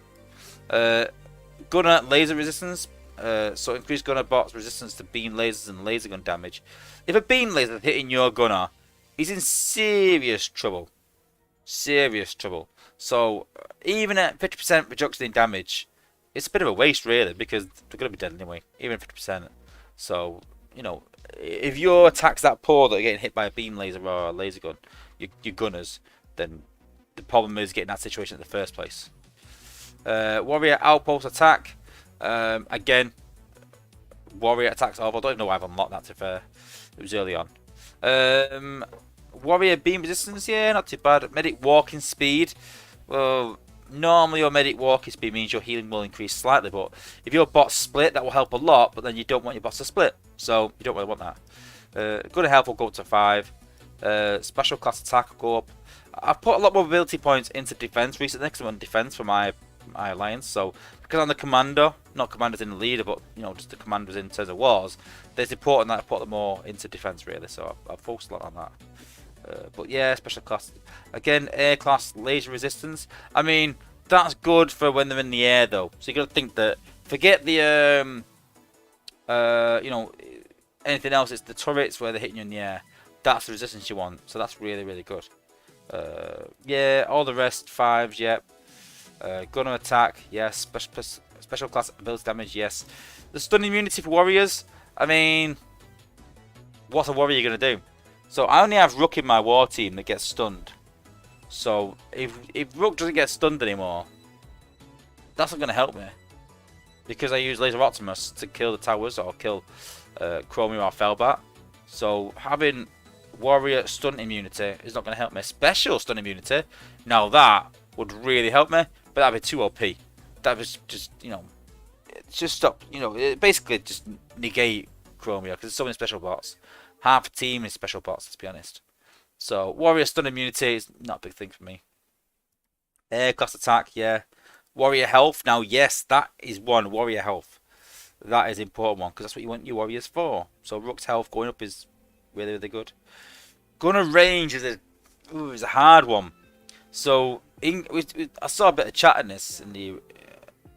Gunner laser resistance, so increase gunner bots resistance to beam lasers and laser gun damage. If a beam laser is hitting your gunner, he's in serious trouble. Serious trouble. So even at 50% reduction in damage, it's a bit of a waste really, because they're going to be dead anyway, even at 50%. So, you know, if your attack's that poor that you're getting hit by a beam laser or a laser gun, your gunners, then the problem is getting that situation in the first place. Warrior outpost attack. Again, warrior attacks awful. I don't even know why I've unlocked that, to be fair. It was early on. Warrior beam resistance, yeah, not too bad. Medic walking speed. Well, normally your medic walking speed means your healing will increase slightly, but if your bots split, that will help a lot, but then you don't want your bots to split, so you don't really want that. Good health will go up to 5. Special class attack will go up. I've put a lot more ability points into defense recently because I'm on defense for my alliance, so because I'm the commander, not commanders in the leader, but you know, just the commanders in terms of wars, it's important that I put them more into defense really, so I've focused a lot on that. But yeah, special class. Again, air class laser resistance. I mean, that's good for when they're in the air though. So you got to think that, forget the, you know, anything else, it's the turrets where they're hitting you in the air. That's the resistance you want. So that's really, really good. Yeah, all the rest, 5s, yep. Gunner attack, yes. Special class ability damage, yes. The stun immunity for warriors. I mean, what's a warrior going to do? So I only have Rook in my war team that gets stunned. So if Rook doesn't get stunned anymore, that's not going to help me. Because I use Laser Optimus to kill the towers or kill Chromium or Felbat. So having warrior stun immunity is not going to help me. Special stun immunity, now that would really help me. But that'd be too OP. That was just, you know, just stop, you know, it basically just negate Chromia because there's so many special bots. Half a team is special bots, let's be honest. So warrior stun immunity is not a big thing for me. Air class attack, yeah. Warrior health. Now, yes, that is one. Warrior health. That is an important one because that's what you want your warriors for. So Rook's health going up is really, really good. Gunner range is a hard one. So I saw a bit of chat in this in the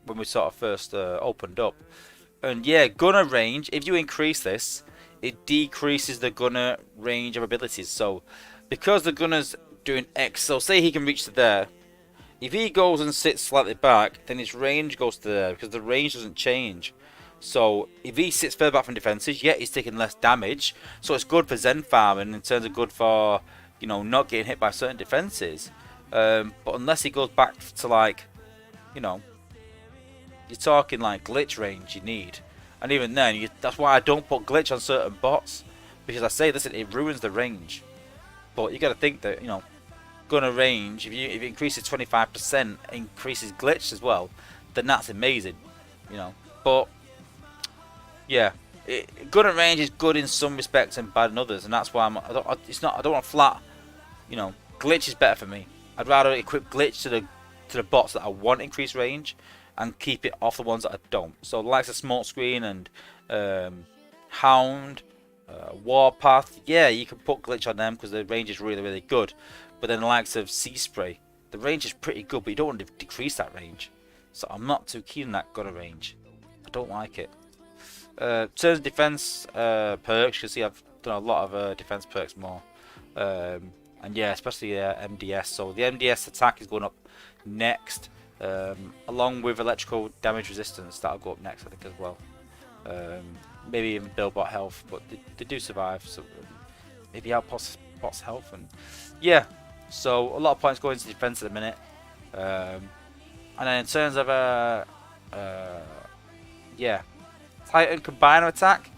when we sort of first opened up, and yeah, gunner range. If you increase this, it decreases the gunner range of abilities. So because the gunner's doing X, so say he can reach to there. If he goes and sits slightly back, then his range goes to there because the range doesn't change. So if he sits further back from defenses, yeah, he's taking less damage. So it's good for Zen farming in terms of good for, you know, not getting hit by certain defenses. But unless he goes back to like, you know, you're talking like glitch range you need. And even then, that's why I don't put glitch on certain bots. Because I say, listen, it ruins the range. But you got to think that, you know, gunner range, if it increases 25%, increases glitch as well, then that's amazing. You know, but yeah, gunner range is good in some respects and bad in others, and that's why I don't want flat. You know, glitch is better for me. I'd rather equip glitch to the bots that I want increased range, and keep it off the ones that I don't. So the likes of Smoke Screen and Hound, Warpath, yeah, you can put glitch on them because the range is really, really good. But then the likes of Sea Spray, the range is pretty good, but you don't want to decrease that range. So I'm not too keen on that gunner range. I don't like it. In terms of defense perks, you can see I've done a lot of defense perks more. And yeah, especially MDS. So the MDS attack is going up next, along with electrical damage resistance. That'll go up next, I think, as well. Maybe even Billbot health, but they do survive. So maybe outpost bot's health, and yeah. So a lot of points going to defense at the minute. And then in terms of yeah, Titan combiner attack.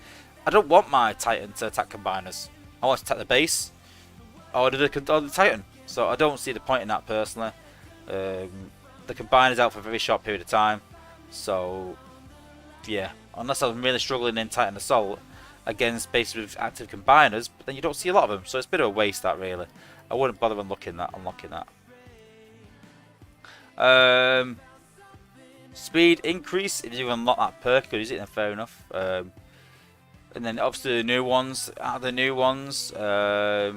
I don't want my Titan to attack combiners. I want to attack the base or the Titan. So I don't see the point in that personally. The combiner's out for a very short period of time. So yeah, unless I'm really struggling in Titan Assault against bases with active combiners, but then you don't see a lot of them. So it's a bit of a waste that really. I wouldn't bother unlocking that. Speed increase, if you unlock that perk, you could use it, then fair enough. And then obviously the new ones. Out of the new ones, I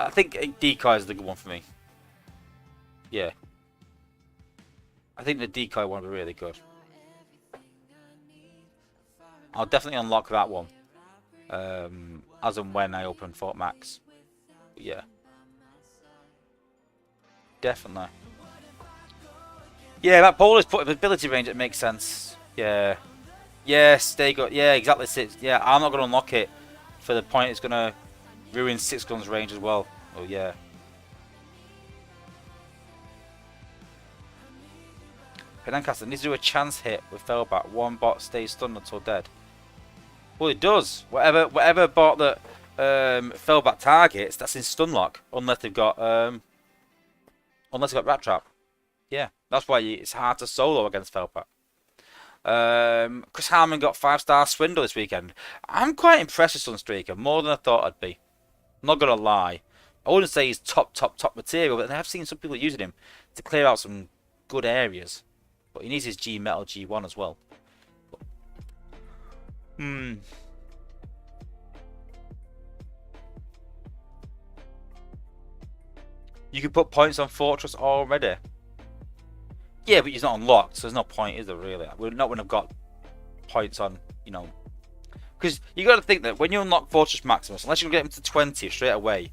think decoy is the good one for me. Yeah, I think the decoy one would be really good. I'll definitely unlock that one as and when I open Fort Max. But yeah, definitely. Yeah, that Polish ability range, it makes sense. Yeah. Yes, they got. Yeah, exactly. 6. Yeah, I'm not going to unlock it for the point it's going to ruin 6 guns range as well. Oh, yeah. Penancaster needs to do a chance hit with Fellback. One bot stays stunned until dead. Well, it does. Whatever bot that Fellback targets, that's in stun lock. Unless they've got Rat Trap. Yeah, that's why it's hard to solo against Felpat. Chris Harmon got 5-star Swindle this weekend. I'm quite impressed with Sunstreaker, more than I thought I'd be. I'm not gonna lie. I wouldn't say he's top material, but I have seen some people using him to clear out some good areas. But he needs his G Metal G1 as well. You can put points on Fortress already. Yeah, but he's not unlocked, so there's no point, is there, really? We're not when I've got points on, you know. Because you got to think that when you unlock Fortress Maximus, unless you can get him to 20 straight away,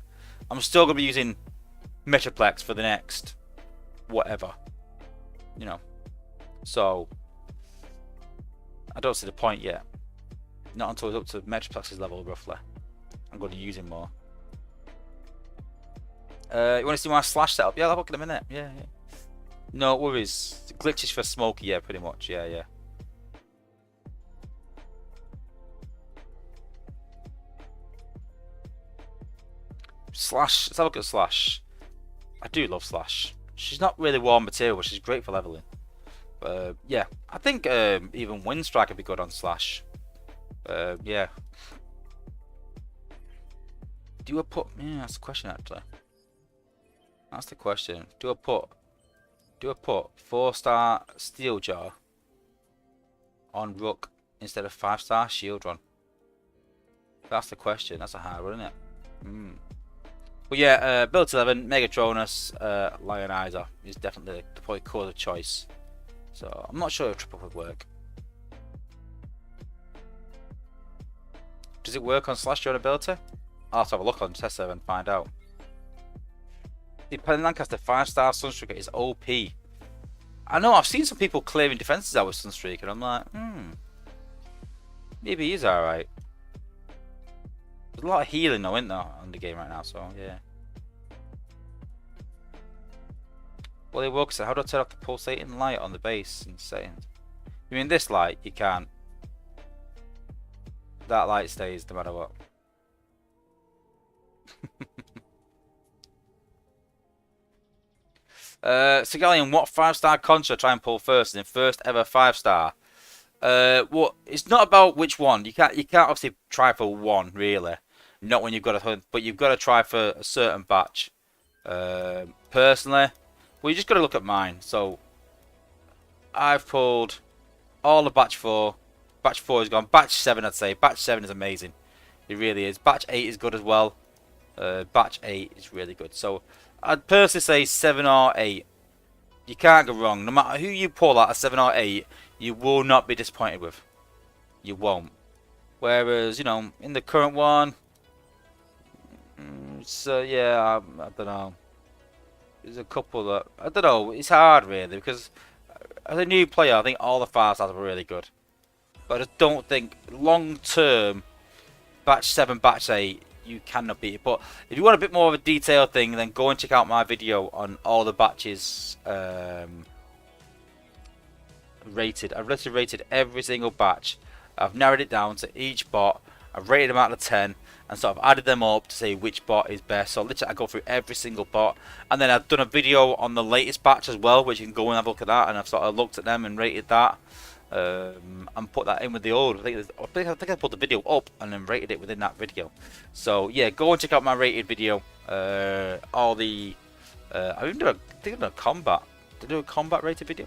I'm still going to be using Metroplex for the next whatever. You know. So, I don't see the point yet. Not until it's up to Metroplex's level, roughly. I'm going to use him more. You want to see my slash setup? Yeah, I'll have a look in a minute. Yeah. No worries. Glitches for Smokey, yeah, pretty much. Yeah. Slash. Let's have a look at Slash. I do love Slash. She's not really warm material, but she's great for leveling. Yeah, I think even Windstrike would be good on Slash. Yeah. Do I put? Yeah, that's the question actually. That's the question. Do Do I put 4-star Steel Jaw on Rook instead of 5-star Shield Run? That's the question. That's a hard one, isn't it? But yeah, build 11, Megatronus, Lionizer is definitely the probably core of choice. So I'm not sure if triple would work. Does it work on Slash Drone ability? I'll have to have a look on test server and find out. The Penn Lancaster 5-star Sunstreaker is OP. I know I've seen some people clearing defenses out with Sunstreaker, and I'm like, maybe he's alright. There's a lot of healing though, isn't there, on the game right now, so yeah. Well, it works. How do I turn off the pulsating light on the base and settings? You mean this light? You can't. That light stays no matter what. Sigalian, what 5-star contra try and pull first in first ever 5-star? Well, it's not about which one. You can't obviously try for one really. Not when you've got a hunt, but you've got to try for a certain batch. Personally, well, you just got to look at mine. So I've pulled all the batch 4. Batch 4 is gone. Batch 7, I'd say. Batch 7 is amazing. It really is. Batch 8 is good as well. Batch 8 is really good. So I'd personally say 7 or 8. You can't go wrong. No matter who you pull out a 7 or 8, you will not be disappointed with. You won't. Whereas, you know, in the current one, so yeah, I don't know. There's a couple that I don't know. It's hard really because as a new player, I think all the 5-stars are really good. But I just don't think long term, batch 7, batch 8, you cannot beat it. But if you want a bit more of a detailed thing, then go and check out my video on all the batches rated. I've literally rated every single batch. I've narrowed it down to each bot. I've rated them out of 10 and sort of added them up to say which bot is best. So literally I go through every single bot, and then I've done a video on the latest batch as well, which you can go and have a look at that, and I've sort of looked at them and rated that. And put that in with the old. I think I put the video up and then rated it within that video. So yeah, go and check out my rated video. All the I even did a combat. Did I do a combat rated video?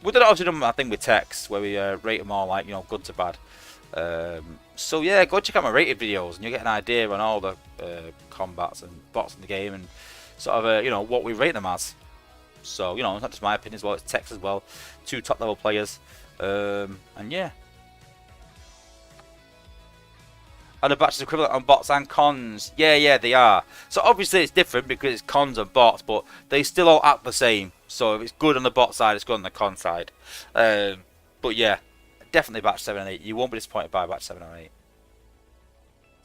We did obviously done, I think, with text where we rate them all like, you know, good to bad. So yeah, go check out my rated videos and you'll get an idea on all the combats and bots in the game and sort of you know, what we rate them as. So, you know, it's not just my opinion as well, it's text as well. 2 top level players. And yeah. Are the batches equivalent on bots and cons? Yeah, they are. So obviously it's different because it's cons and bots, but they still all act the same. So if it's good on the bot side, it's good on the con side. But yeah, definitely batch 7 and 8. You won't be disappointed by batch 7 or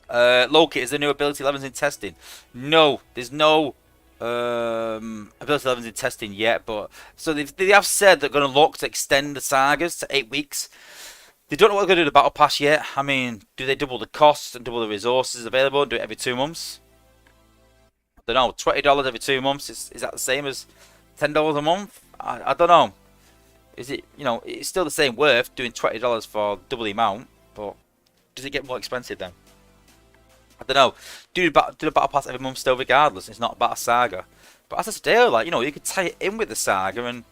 8. Loki, is the new ability 11s in testing? No, there's no ability 11s in testing yet, but so they have said they're going to look to extend the sagas to 8 weeks. They don't know what they're going to do with the battle pass yet. I mean, do they double the cost and double the resources available and do it every 2 months? I don't know. $20 every 2 months, is that the same as $10 a month? I don't know. Is it, you know, it's still the same worth doing $20 for double the amount, but does it get more expensive then? I don't know. Do the battle pass every month still regardless. It's not about a saga. But as a deal, like, you know, you could tie it in with the saga and,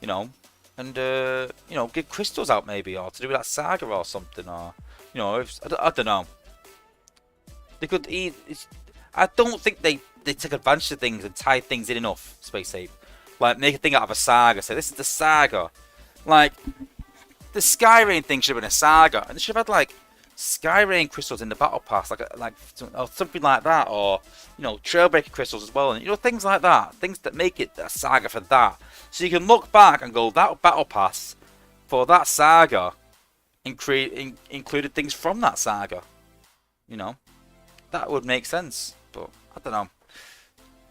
you know, you know, give crystals out maybe, or to do with that saga or something, or, you know, I don't know. They could I don't think they take advantage of things and tie things in enough, Space Ape. Like, make a thing out of a saga. Say, this is the saga. Like, the Skyrain thing should have been a saga. And they should have had, like, Skyrain crystals in the battle pass, or something like that, or, you know, Trailbreaker crystals as well, and, you know, things like that, things that make it a saga for that, so you can look back and go, that battle pass for that saga included things from that saga, you know, that would make sense. But I don't know,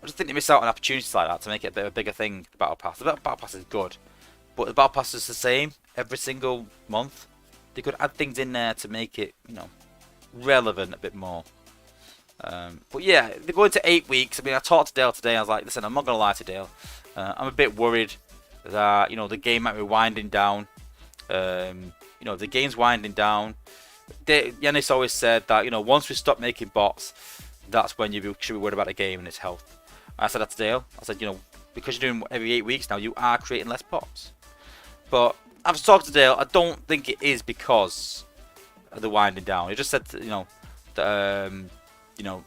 I just think they miss out on opportunities like that to make it a bit of a bigger thing. The battle pass, is good, but the battle pass is the same every single month. They could add things in there to make it, you know, relevant a bit more. But yeah, they're going to 8 weeks. I mean, I talked to Dale today. I was like, listen, I'm not going to lie to Dale. I'm a bit worried that, you know, the game might be winding down. You know, the game's winding down. Yanis always said that, you know, once we stop making bots, that's when you should be worried about the game and its health. I said that to Dale. I said, you know, because you're doing every 8 weeks now, you are creating less bots. But after talking to Dale, I don't think it is because of the winding down. He just said, that,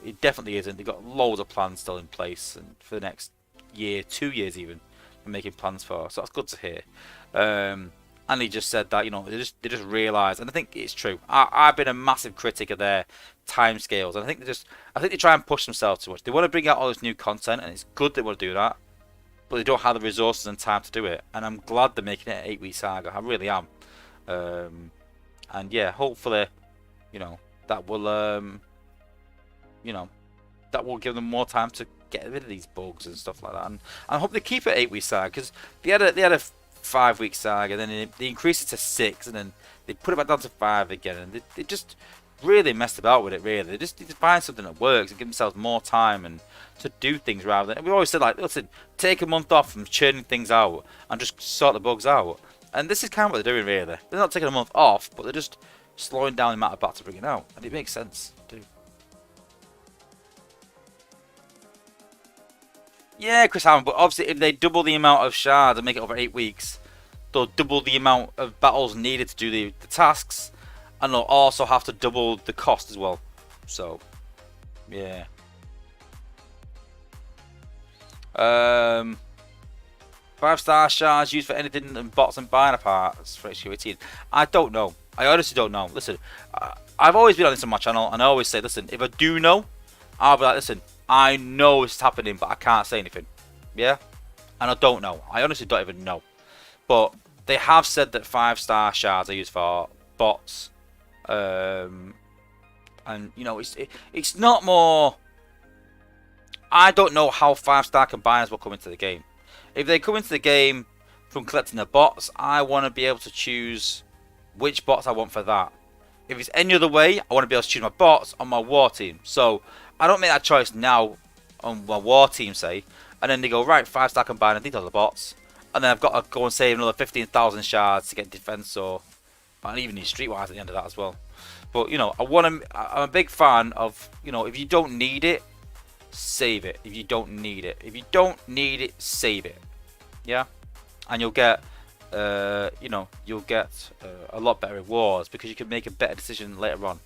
it definitely isn't. They've got loads of plans still in place, and for the next year, 2 years even, they're making plans for. So that's good to hear. And he just said that they just realised, and I think it's true. I've been a massive critic of their timescales, and I think they try and push themselves too much. They want to bring out all this new content, and it's good they want to do that, but they don't have the resources and time to do it. And I'm glad they're making it an 8-week saga. I really am. And yeah, hopefully, that will that will give them more time to get rid of these bugs and stuff like that. And I hope they keep it 8-week saga, because they had a 5-week saga, then they increased it to 6, and then they put it back down to 5 again, and they just really messed about with it. Really, they just need to find something that works and give themselves more time and to do things rather than. And we've always said, like, listen, take a month off from churning things out and just sort the bugs out. And this is kind of what they're doing, really. They're not taking a month off, but they're just slowing down the amount of bats to bring it out, and it makes sense too. Yeah, Chris Hammond, but obviously if they double the amount of shards and make it over 8 weeks, they'll double the amount of battles needed to do the tasks, and they'll also have to double the cost as well. So, yeah. 5-star shards used for anything and bots and buying parts for HQ18. I don't know. I honestly don't know. Listen, I've always been on this on my channel, and I always say, listen, if I do know, I'll be like, listen, I know it's happening, but I can't say anything. Yeah? And I don't know. I honestly don't even know. But they have said that 5-star shards are used for bots. And, it's not more... I don't know how 5-star combiners will come into the game. If they come into the game from collecting the bots, I want to be able to choose which bots I want for that. If it's any other way, I want to be able to choose my bots on my war team. So I don't make that choice now on my war team, say, and then they go, right, 5-star combiner, these are the bots, and then I've got to go and save another 15,000 shards to get defense, or I even need streetwise at the end of that as well. But I'm a big fan of, if you don't need it, save it. If you don't need it, save it. Yeah, and you'll get a lot better rewards, because you can make a better decision later on.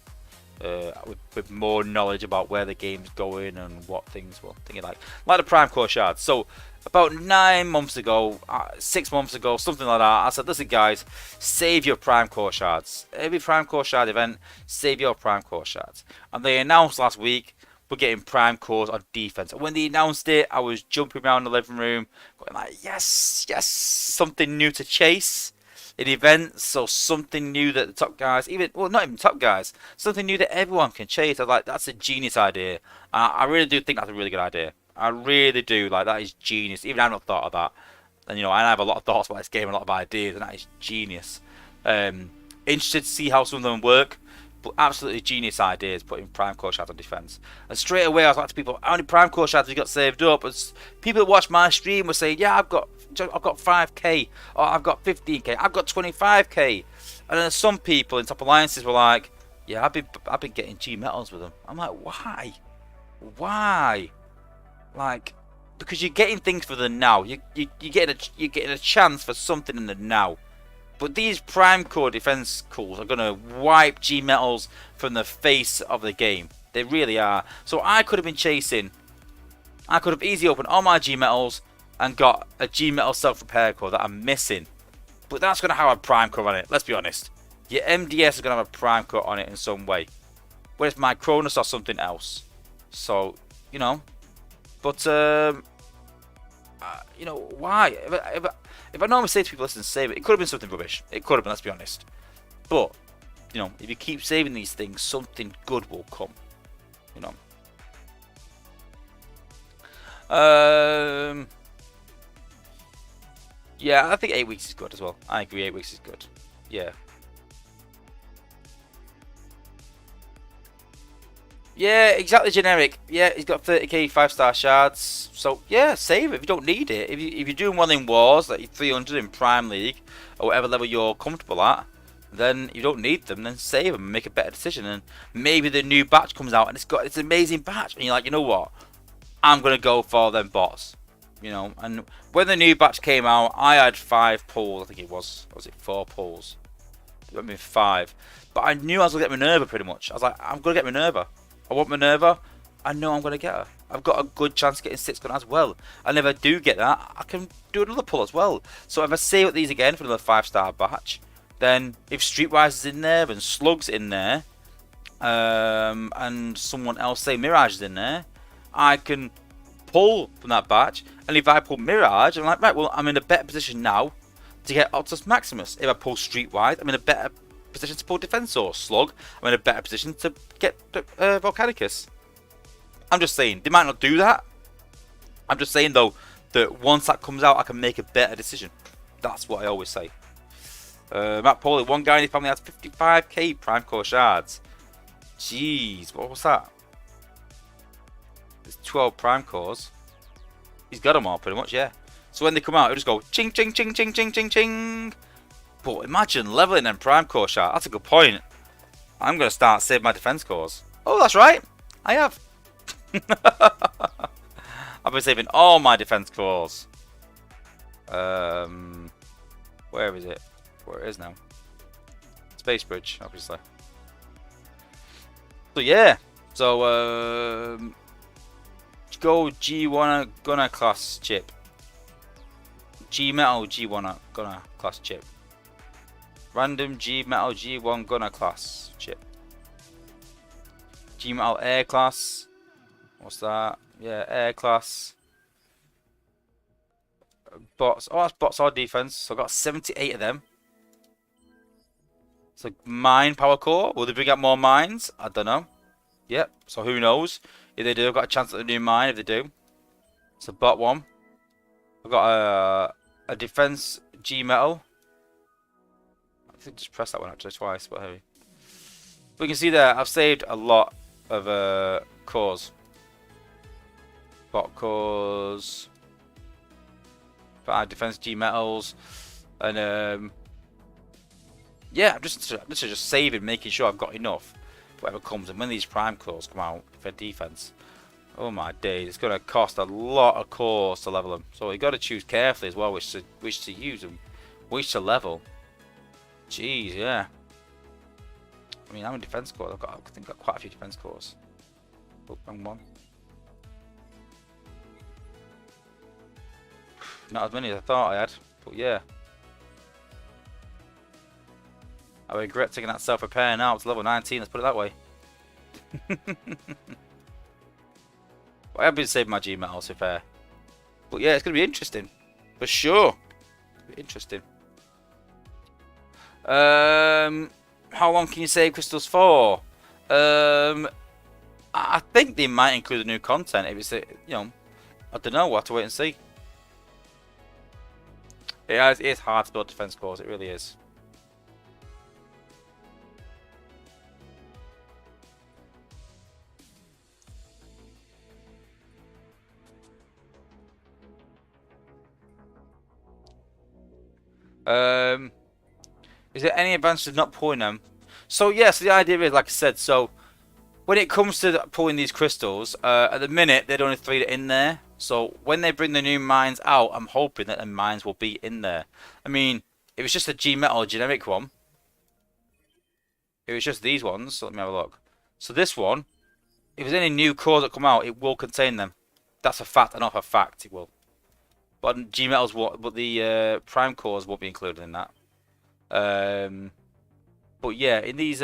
With more knowledge about where the game's going and what things will thinking like the Prime Core shards. So about 9 months ago, 6 months ago, something like that, I said, listen guys, save your Prime Core shards. Every Prime Core shard event, save your Prime Core shards. And they announced last week we're getting Prime Cores on defense. And when they announced it, I was jumping around the living room going like, yes, something new to chase in events, so something new that the top guys, not even top guys, something new that everyone can chase. I'm like, that's a genius idea. I really do think that's a really good idea. I really do. Like, that is genius. Even I've not thought of that. And I have a lot of thoughts about this game, a lot of ideas, and that is genius. Interested to see how some of them work, but absolutely genius ideas putting Prime Core shards on defense. And straight away I was like to people, how many Prime Core shards have you got saved up? And people that watch my stream were saying, yeah, I've got 5k, or I've got 15k, I've got 25k. And then some people in top alliances were like, yeah, I've been getting G metals with them. I'm like, why? Like, because you're getting things for the now. You're getting a chance for something in the now. But these Prime Core defense calls are gonna wipe G metals from the face of the game. They really are. So I could have been chasing. I could have easily opened all my G metals and got a G metal self-repair core that I'm missing. But that's going to have a Prime Core on it, let's be honest. Your MDS is going to have a Prime Core on it in some way. Whereas my Cronus or something else. So, But, why? If I normally say to people, listen, save it. It could have been something rubbish. It could have been, let's be honest. But, if you keep saving these things, something good will come. Yeah, I think 8 weeks is good as well. I agree, 8 weeks is good. Yeah. Yeah, exactly generic. Yeah, he's got 30k 5-star shards. So, yeah, save it if you don't need it. If you're doing well in wars, like 300 in Prime League, or whatever level you're comfortable at, then you don't need them, then save them and make a better decision. And maybe the new batch comes out and it's an amazing batch. And you're like, you know what? I'm going to go for them bots. you know. And when the new batch came out, I had 5 pulls. I think it was. Or was it 4 pulls? It went me 5. But I knew I was going to get Minerva pretty much. I was like, I'm going to get Minerva. I want Minerva. I know I'm going to get her. I've got a good chance of getting 6 gun as well. And if I do get that, I can do another pull as well. So if I save up these again for another 5-star batch, then if Streetwise is in there and Slug's in there, and someone else, say Mirage is in there, I can pull from that batch. And if I pull Mirage, I'm like, right, well, I'm in a better position now to get Optus Maximus. If I pull Streetwise, I'm in a better position to pull Defensor. Slug, I'm in a better position to get Volcanicus. I'm just saying, they might not do that. I'm just saying, though, that once that comes out, I can make a better decision. That's what I always say. Matt Pauly, one guy in his family has 55k Prime Core shards. Jeez, what was that? There's 12 Prime Cores. He's got them all, pretty much, yeah. So when they come out, it'll just go ching, ching, ching, ching, ching, ching, ching. But imagine leveling them Prime Core shards. That's a good point. I'm going to start saving my defense cores. Oh, that's right. I have. I've been saving all my defense cores. Where is it? Where it is now? Space Bridge, obviously. So yeah. So go G1 Gunner class chip. G Metal G1 Gunner class chip. Random G Metal G1 Gunner class chip. G Metal Air class. What's that? Yeah, Air class. Bots. Oh, that's bots or defense. So I got 78 of them. So mine power core. Will they bring out more mines? I don't know. Yep. So who knows? If they do, I've got a chance at a new mine. If they do, so bot 1. I've got a defense G metal. I think just press that one actually twice, but heavy. But you can see there, I've saved a lot of cores. Bot cores. 5 defense G metals, and yeah, I'm just saving, making sure I've got enough for whatever comes. And when these prime cores come out for defense, oh my days, it's going to cost a lot of cores to level them. So you got to choose carefully as well which to use and which to level. Jeez, yeah. I mean, I'm in defense cores. I think I've got quite a few defense cores. Oh, wrong one. Not as many as I thought I had, but yeah. I regret taking that self-repair now. It's level 19, let's put it that way. Well, I have been saving my G metals repair. But yeah, it's going to be interesting. For sure. Interesting. How long can you save crystals for? I think they might include the new content. If it's, you know, I don't know. We'll have to wait and see. It is hard to build defense cores, it really is. Is there any advantage of not pulling them? So yes, the idea is, like I said, so when it comes to pulling these crystals, at the minute they're only 3 in there. So when they bring the new mines out, I'm hoping that the mines will be in there. I mean, if it's just a G metal generic one, if it's just these ones, so let me have a look. So this one, if there's any new cores that come out, it will contain them. That's a fact, and not a fact, it will. But G metals, but the prime cores won't be included in that. But yeah, in these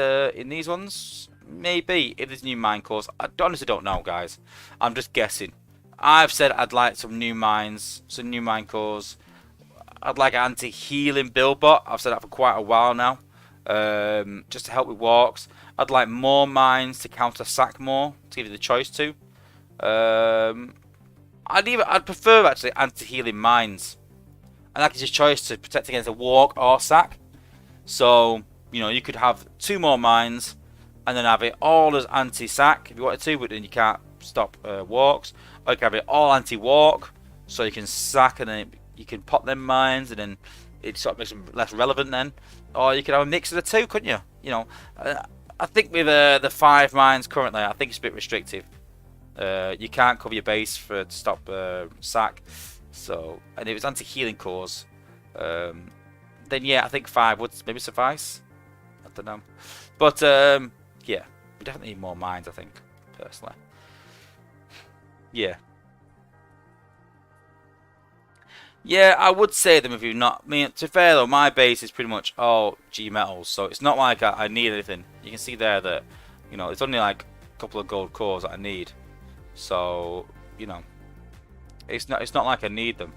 ones, maybe if there's new mine cores, I honestly don't know, guys. I'm just guessing. I've said I'd like some new mines, some new mine cores. I'd like an anti-healing build bot. I've said that for quite a while now. Just to help with walks. I'd like more mines to counter sack more, to give you the choice to. I'd prefer actually anti-healing mines. And that gives you a choice to protect against a walk or sack. So, you know, you could have 2 more mines and then have it all as anti-sack if you wanted to, but then you can't stop walks. Or you can have it all anti-walk, so you can sack and then you can pop them mines, and then it sort of makes them less relevant then. Or you could have a mix of the 2, couldn't you? You know, I think with the 5 mines currently, I think it's a bit restrictive. You can't cover your base to stop sack. So, and if it's anti-healing cores, then yeah, I think 5 would maybe suffice. I don't know, but yeah, we definitely need more mines. I think personally, yeah. Yeah, I would say them if you're not. I mean, to be fair though, my base is pretty much all G metals, so it's not like I need anything. You can see there that, you know, it's only like a couple of gold cores that I need. So, you know, it's not like I need them.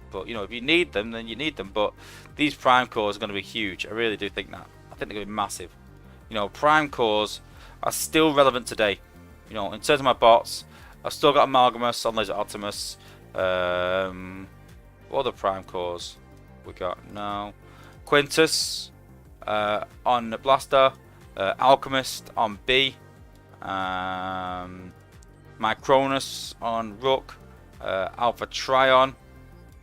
But you know, if you need them, then you need them. But these prime cores are going to be huge. I really do think that. I think they're going to be massive. You know, prime cores are still relevant today. You know, in terms of my bots, I've still got Amalgamus on Laser Optimus. What other prime cores we got now? Quintus on Blaster, Alchemist on B, Micronus on Rook, Alpha Trion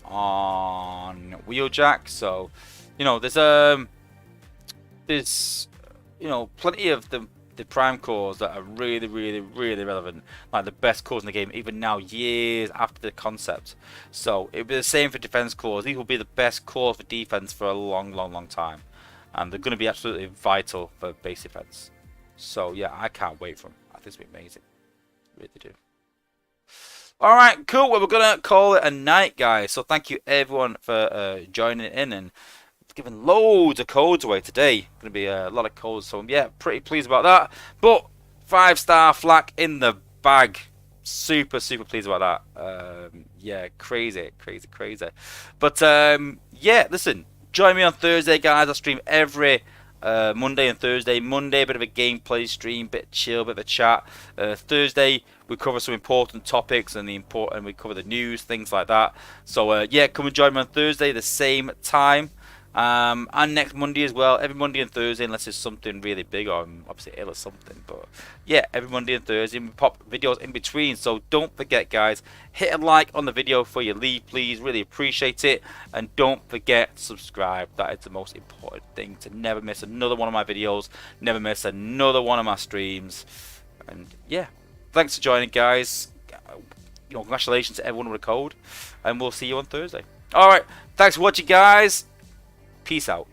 on Wheeljack. So, you know, there's you know, plenty of the prime cores that are really relevant, like the best cores in the game, even now, years after the concept. So it'll be the same for defense cores. These will be the best cores for defense for a long time, and they're going to be absolutely vital for base defense. So yeah, I can't wait for them. I think it's going to be amazing. Really do. Alright, cool. Well, we're going to call it a night, guys. So thank you everyone for joining in and giving loads of codes away today. Going to be a lot of codes, so yeah, pretty pleased about that. But 5-star flak in the bag. Super pleased about that. Yeah, crazy. But yeah, listen, join me on Thursday, guys. I stream every Monday and Thursday. Monday, a bit of a gameplay stream, bit chill, bit of a chat. Thursday, we cover some important topics and we cover the news, things like that. So yeah, come and join me on Thursday, the same time. And next Monday as well, every Monday and Thursday, unless it's something really big or I'm obviously ill or something. But yeah, every Monday and Thursday, we pop videos in between. So don't forget, guys, hit a like on the video before you leave, please. Really appreciate it. And don't forget to subscribe. That is the most important thing, to never miss another one of my videos, never miss another one of my streams. And yeah, thanks for joining, guys. You know, congratulations to everyone with a code, and we'll see you on Thursday. All right, thanks for watching, guys. Peace out.